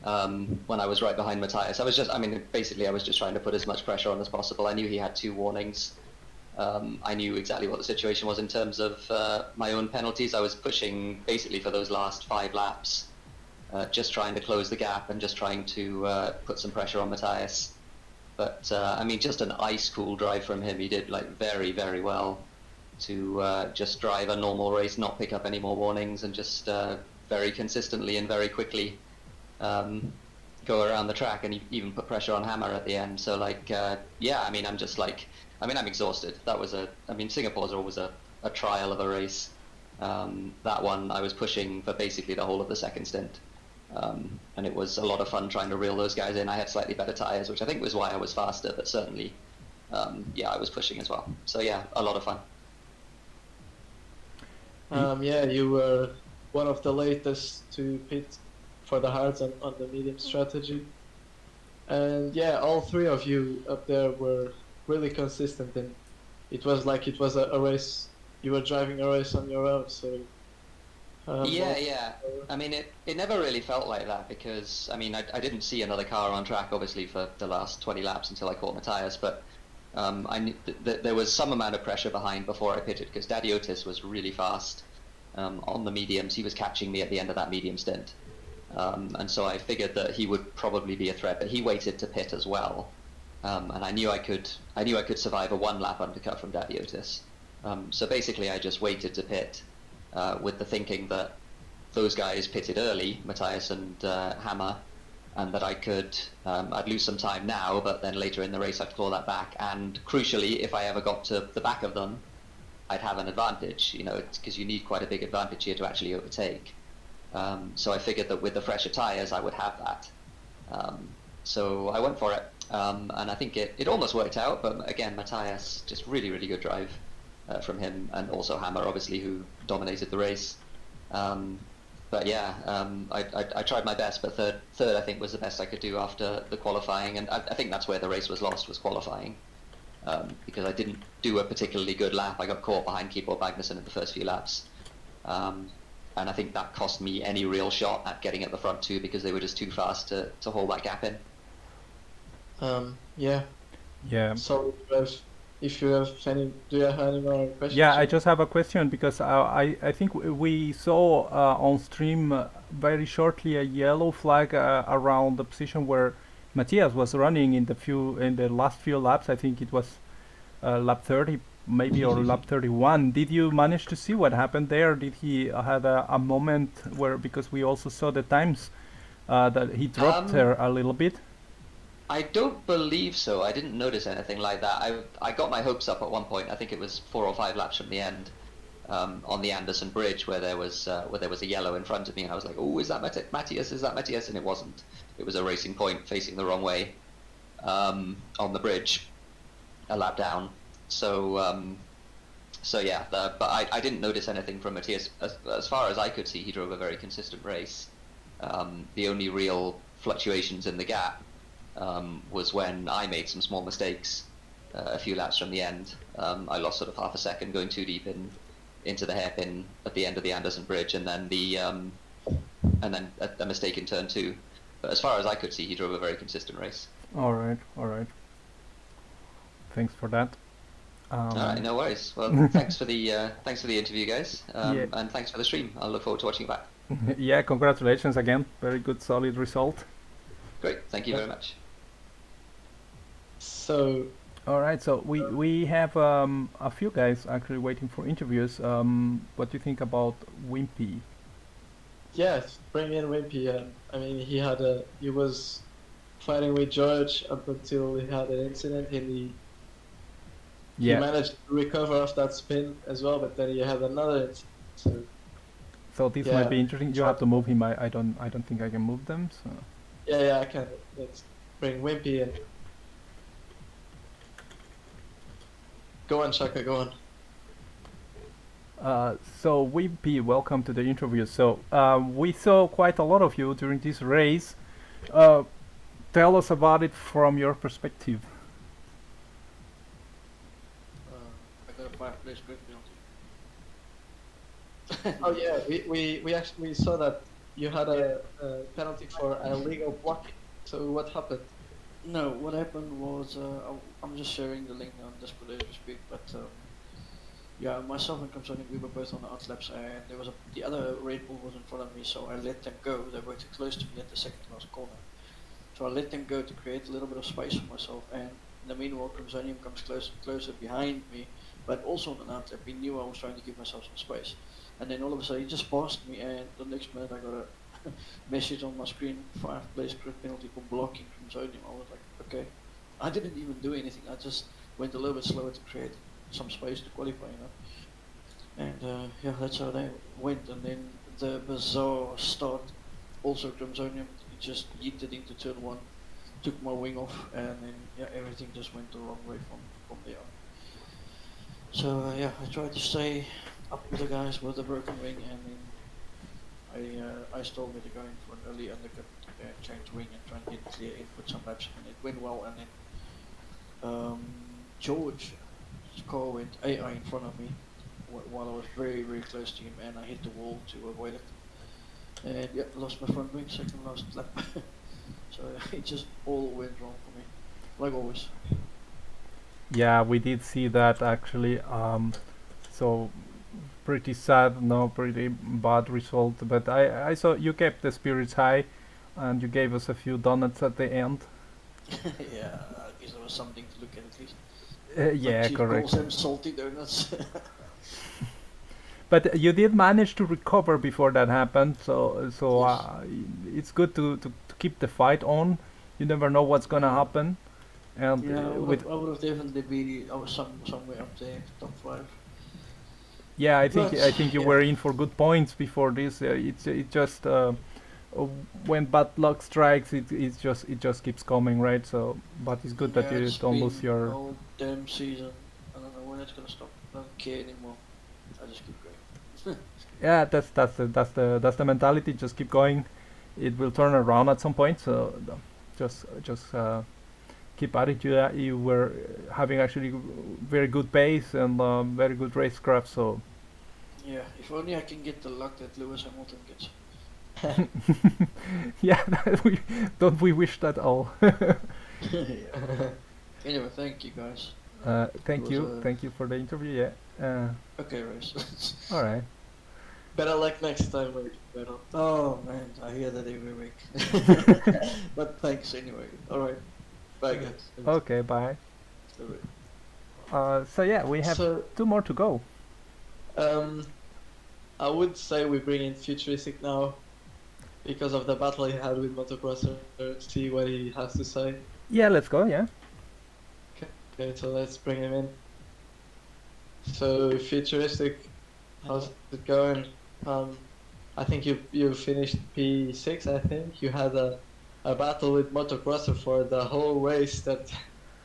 When I was right behind Matthias, I was just trying to put as much pressure on as possible. I knew he had 2 warnings. I knew exactly what the situation was in terms of my own penalties. I was pushing basically for those last 5 laps, just trying to close the gap and just trying to put some pressure on Matthias. But I mean, just an ice cool drive from him. He did like very, very well to just drive a normal race, not pick up any more warnings, and just very consistently and very quickly go around the track, and even put pressure on Hammer at the end. So like, yeah, I mean, I'm exhausted. Singapore's always a trial of a race. That one I was pushing for basically the whole of the second stint. And it was a lot of fun trying to reel those guys in. I had slightly better tyres, which I think was why I was faster, but certainly, yeah, I was pushing as well. So yeah, a lot of fun. Yeah, you were one of the latest to pit for the hards on the medium strategy. And yeah, all 3 of you up there were really consistent, and it was like it was a race. You were driving a race on your own, so... Yeah. I mean, it never really felt like that, because, I mean, I didn't see another car on track, obviously, for the last 20 laps until I caught Matthias, but I knew there was some amount of pressure behind before I pitted, because Daddy Otis was really fast. on the mediums. He was catching me at the end of that medium stint. And so I figured that he would probably be a threat, but he waited to pit as well. And I knew I could survive a 1-lap undercut from Daviotis. So basically I just waited to pit with the thinking that those guys pitted early, Matthias and Hammer, and that I could, I'd lose some time now, but then later in the race I'd claw that back. And crucially, if I ever got to the back of them, I'd have an advantage, you know, because you need quite a big advantage here to actually overtake. So I figured that with the fresher tyres I would have that. So I went for it, and I think it almost worked out, but again, Matthias, just really, really good drive from him, and also Hammer, obviously, who dominated the race. But yeah, I tried my best, but third I think was the best I could do after the qualifying, and I think that's where the race was lost, was qualifying. Because I didn't do a particularly good lap. I got caught behind Keyboard Magnussen in the first few laps. And I think that cost me any real shot at getting at the front too, because they were just too fast to hold that gap in. Yeah. Yeah. So if you have any, do you have any more questions? Yeah, I just have a question because I think we saw on stream very shortly a yellow flag around the position where Matthias was running in the last few laps. I think it was lap 30 maybe or lap 31. Did you manage to see what happened there? Did he had a moment where, because we also saw the times that he dropped there a little bit? I don't believe so. I didn't notice anything like that. I got my hopes up at one point. I think it was 4 or 5 laps from the end, on the Anderson Bridge, where there was a yellow in front of me, and I was like, "Oh, is that Matthias? Is that Matthias?" And it wasn't. It was a Racing Point facing the wrong way, on the bridge, a lap down. So yeah, but I didn't notice anything from Matthias. As far as I could see, he drove a very consistent race. The only real fluctuations in the gap was when I made some small mistakes a few laps from the end. I lost sort of half a second going too deep into the hairpin at the end of the Anderson Bridge, and then a mistake in turn 2. But as far as I could see, he drove a very consistent race. All right. Thanks for that. All right, no worries. Well, thanks for the interview, guys, Yeah. and thanks for the stream. I'll look forward to watching it back. Yeah, congratulations again. Very good, solid result. Great, thank you very much. So, all right, so we have a few guys actually waiting for interviews. What do you think about Wimpy? yes, bring in Wimpy. I mean, he was fighting with George up until he had an incident, and he managed to recover off that spin as well, but then he had another incident. So this might be interesting. You have to move him. I don't think I can move them. So Yeah, I can. Let's bring Wimpy in. Go on, Shaka, go on. So Wimpy, welcome to the interview. So we saw quite a lot of you during this race. Tell us about it from your perspective. I got a 5-place grid penalty. Oh yeah, we actually saw that you had a penalty for illegal blocking. So what happened? No, what happened was I'm just sharing the link on display as we speak, but yeah, myself and Comsonic, we were both on the outlaps, and there was the other Red Bull was in front of me, so I let them go. They were too close to me at the second last corner, so I let them go to create a little bit of space for myself. And in the meanwhile, Comsonium comes closer behind me, but also on the outlap. He knew I was trying to give myself some space, and then all of a sudden he just passed me, and the next minute I got a message on my screen, 5-place grid penalty for blocking Comsonium. I was like, okay. I didn't even do anything. I just went a little bit slower to create some space to qualify, you know. And yeah, that's how they went. And then the bizarre start, also Comsonium, just yeeted into turn 1, took my wing off, and then yeah, everything just went the wrong way from there on. So yeah, I tried to stay up with the guys with the broken wing, and then I still made it going for an early undercut, change wing and try and get clear in, put some laps, and it went well. And then George's car went AI in front of me while I was very, very close to him, and I hit the wall to avoid it. And yeah, lost my front wing, second last lap. So it just all went wrong for me, like always. Yeah, we did see that actually. So pretty sad, no, pretty bad result. But I saw you kept the spirits high, and you gave us a few donuts at the end. Yeah, I guess there was something to look at least. Yeah, Chief correct. calls them salty donuts. But you did manage to recover before that happened, so Yes. it's good to keep the fight on. You never know what's gonna happen, and Yeah, with I would have definitely been. I was somewhere up there, top 5. yeah, I But, think you yeah. were in for good points before this. It just when bad luck strikes, it just keeps coming, right? So, but it's good that Yeah, you it's don't lose been your. whole damn season. I don't know when it's gonna stop. I don't care anymore. I just keep going. Yeah, that's the mentality. Just keep going. It will turn around at some point. So just keep at it. You were having actually very good pace and very good racecraft. So Yeah, if only I can get the luck that Lewis Hamilton gets. yeah, don't we wish that all? Anyway, thank you guys. Thank was, you, thank you for the interview. Yeah. Okay, race. All right. Better luck next time, mate. Better. Oh man, I hear that every week. But thanks anyway. Alright. Bye guys. Okay. Bye. Alright. So yeah, we have So, 2 more to go. I would say we bring in Futuristic now because of the battle he had with Motocrosser. See what he has to say. Yeah, let's go. Yeah. Okay, so let's bring him in. So Futuristic, how's it going? I think you finished P6. I think you had a battle with Motocrosser for the whole race that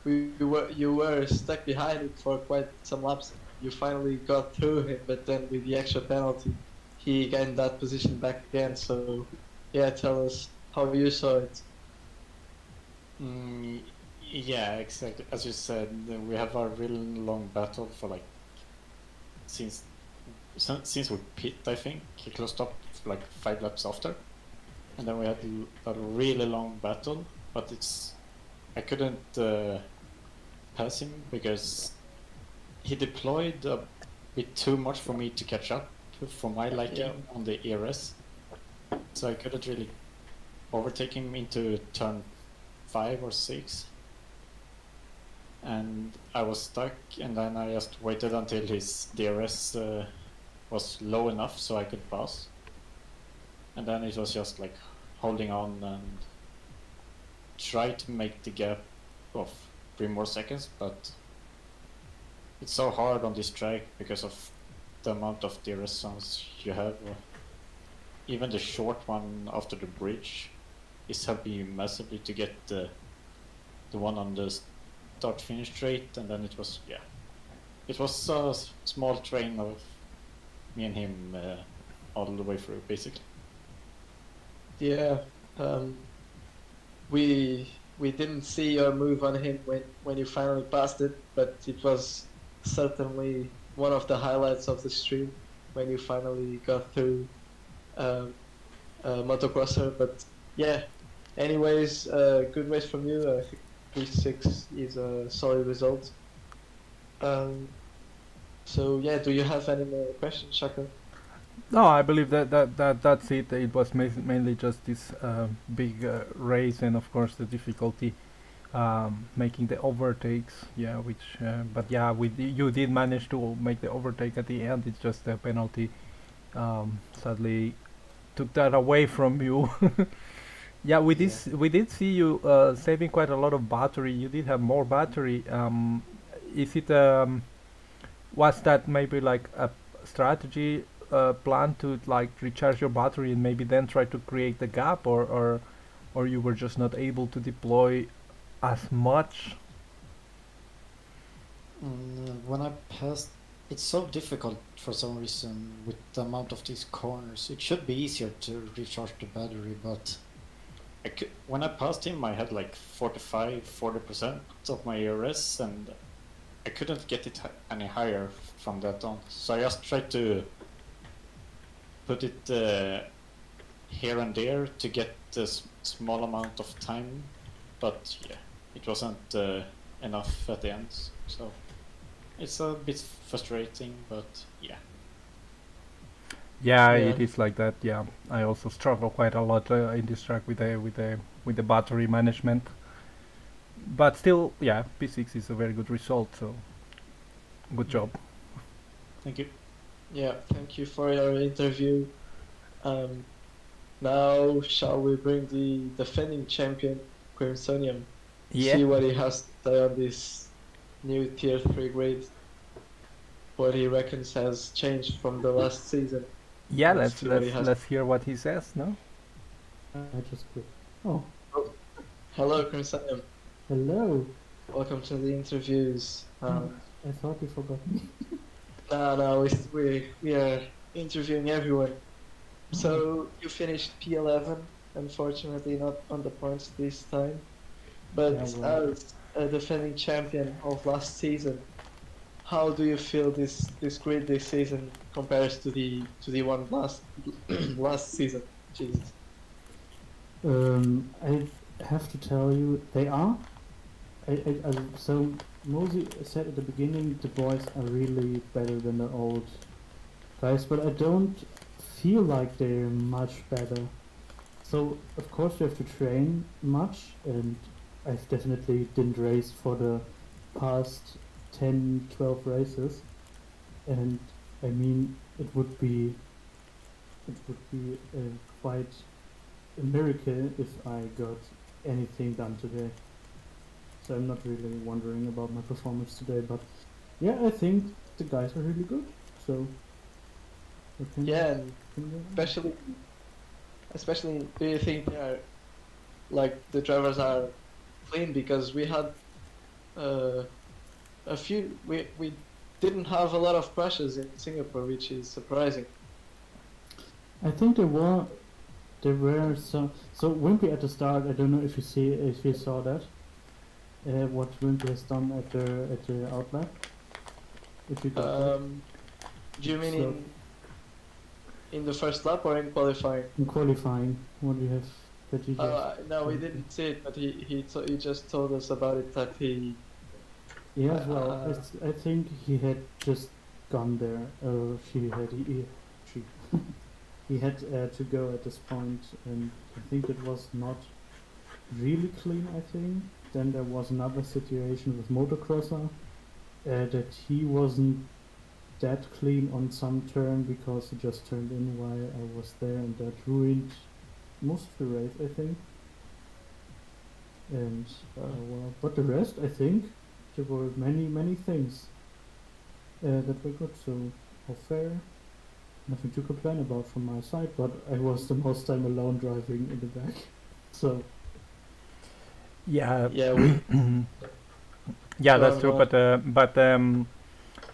you were stuck behind it for quite some laps. You finally got through him, but then with the extra penalty, he gained that position back again. So yeah, tell us how you saw it. Yeah, exactly. As you said, we have a real long battle for like since we pit. I think he closed up like 5 laps after, and then we had a really long battle. But I couldn't pass him because he deployed a bit too much for me to catch up for my liking on the ERS. So I couldn't really overtake him into turn 5 or 6. And I was stuck, and then I just waited until his DRS was low enough so I could pass. And then it was just like holding on and try to make the gap of 3 more seconds, but it's so hard on this track because of the amount of DRS zones you have. Even the short one after the bridge is helping you massively to get the one on the start finish straight, and then it was a small train of me and him all the way through basically. Yeah, we didn't see your move on him when you finally passed it, but it was certainly one of the highlights of the stream when you finally got through Motocrosser. But yeah, anyways, good race from you. I think P6 is a solid result. So yeah, do you have any more questions, Shaka? No, I believe that's it. It was mainly just this big race, and of course the difficulty making the overtakes. Yeah, which but yeah, you did manage to make the overtake at the end. It's just the penalty sadly took that away from you. Yeah, we did see you saving quite a lot of battery. You did have more battery. Is it was that maybe like a strategy plan to like recharge your battery and maybe then try to create the gap, or you were just not able to deploy as much? When I passed, it's so difficult for some reason with the amount of these corners. It should be easier to recharge the battery, but when I passed him, I had like 40% of my ERS, and I couldn't get it any higher from that on. So I just tried to put it here and there to get this small amount of time, but yeah, it wasn't enough at the end. So it's a bit frustrating, but yeah. Yeah, Yeah. it is like that. Yeah, I also struggle quite a lot in this track with the battery management. But still, yeah, P6 is a very good result. So good job. Thank you. Yeah, thank you for your interview. Now shall we bring the defending champion, Crimsonium, Yeah. see what he has to say on this new tier 3 grade, what he reckons has changed from the last season. Yeah, Let's see what he has. let's hear what he says. No. I just quit. Oh, Hello, Crimsonium. hello. Welcome to the interviews. I thought you forgot me. No, we are interviewing everyone. So you finished P11, unfortunately not on the points this time, but Yeah, well. as a defending champion of last season, how do you feel this grid this season compares to the one last last season? Jesus. I have to tell you, they are. So Mosey said at the beginning the boys are really better than the old guys, but I don't feel like they're much better. So of course you have to train much, and I've definitely didn't race for the past 10, 12 races, and I mean it would be quite a miracle if I got anything done today. So I'm not really wondering about my performance today, but yeah, I think the guys are really good. So I can, Yeah, and can go on. especially do you think they are like the drivers are clean, because we had a few we didn't have a lot of crashes in Singapore, which is surprising. I think there were some. So Wimpy at the start, I don't know if you saw that. What Wimpy has done at the outlap. If you got that. Do you mean So- in the first lap or in qualifying? In qualifying, what do you have that you just? No, we didn't see it, but he just told us about it that he. Yeah, well, Uh, I think he had just gone there, or she he had to go at this point, and I think it was not really clean. I think then there was another situation with motocrosser that he wasn't that clean on some turn because he just turned in while I was there, and that ruined most of the race, I think. And well, but the rest, I think there were many things that were good. So all fair, nothing to complain about from my side. But I was the most time alone driving in the back, so Yeah. Yeah, we. Yeah, that's Go true. on. But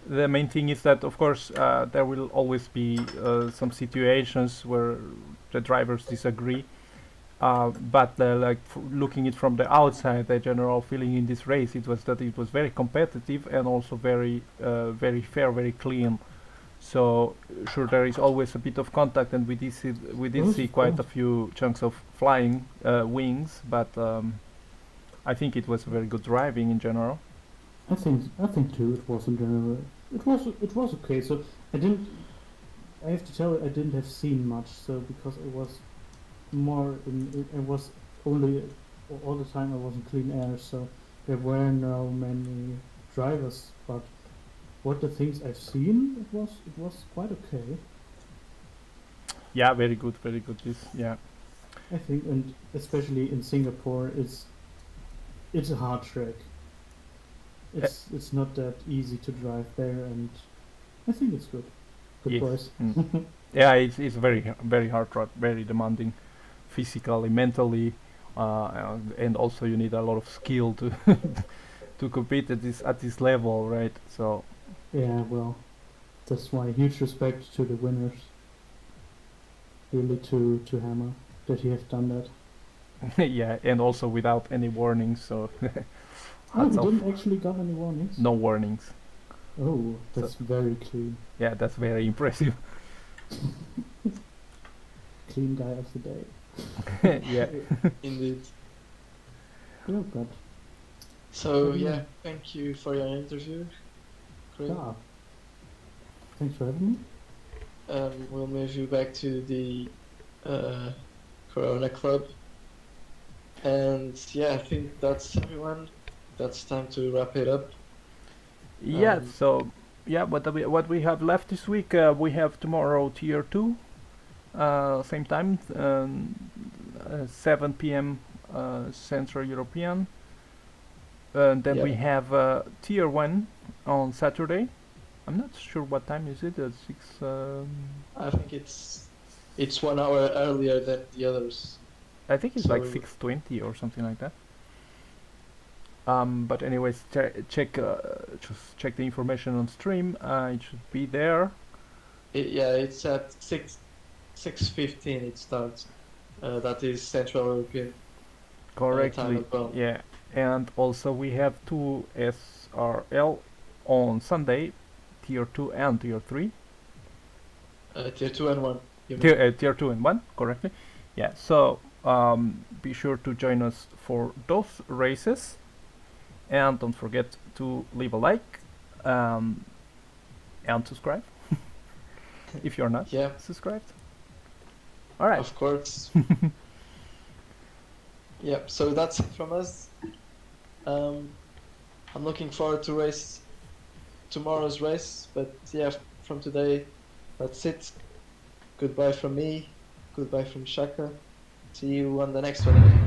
the main thing is that, of course, there will always be some situations where the drivers disagree. But like looking it from the outside, the general feeling in this race it was that it was very competitive and also very fair, very clean. So sure, there is always a bit of contact, and we did Yes, see of quite a course. few chunks of flying wings, but I think it was very good driving in general. I think too it was in general. It was okay. So I didn't. I have to tell you, I didn't have seen much. So because it was more it was only all the time I was in clean air. So there were no many drivers. But what the things I've seen, it was quite okay. Yeah, very good, very good. This, yeah. I think, and especially in Singapore, it's a hard track. It's not that easy to drive there, and I think it's good. Good Yes. boys. Mm. Yeah, it's very hard track, very demanding, physically, mentally, and also you need a lot of skill to to compete at this level, right? So Yeah, well, that's why huge respect to the winners. Really to Hammer that you have done that. yeah, and also without any warnings, so Oh, hats you off. didn't actually got any warnings? No warnings. Oh, that's very clean. Yeah, that's very impressive. Clean guy of the day. Yeah. Indeed. Yeah, but So yeah, thank you for your interview. Great. yeah. Thanks for having me. we'll move you back to the Corona Club. And yeah, I think that's everyone. That's time to wrap it up. Yeah, Um, so yeah, what we have left this week, we have tomorrow tier 2, same time, 7 p.m. Central European. And then we Yeah. have tier 1 on Saturday. I'm not sure what time is it, 6... I think it's 1 hour earlier than the others. I think it's like So- 6:20 or something like that. But anyways, check just check the information on stream. It should be there. Yeah, it's at 6:15 it starts. That is Central European Correctly. time as well. Yeah, and also we have 2 SRL on Sunday, tier 2 and tier 3. Tier 2 and 1. you mean. Tier 2 and 1, correctly. Yeah, so be sure to join us for those races. And don't forget to leave a like and subscribe if you're not Yeah, subscribed. All right. of course. Yeah, so that's it from us. I'm looking forward to tomorrow's race, but yeah, from today, that's it. Goodbye from me. Goodbye from Shaka. See you on the next one.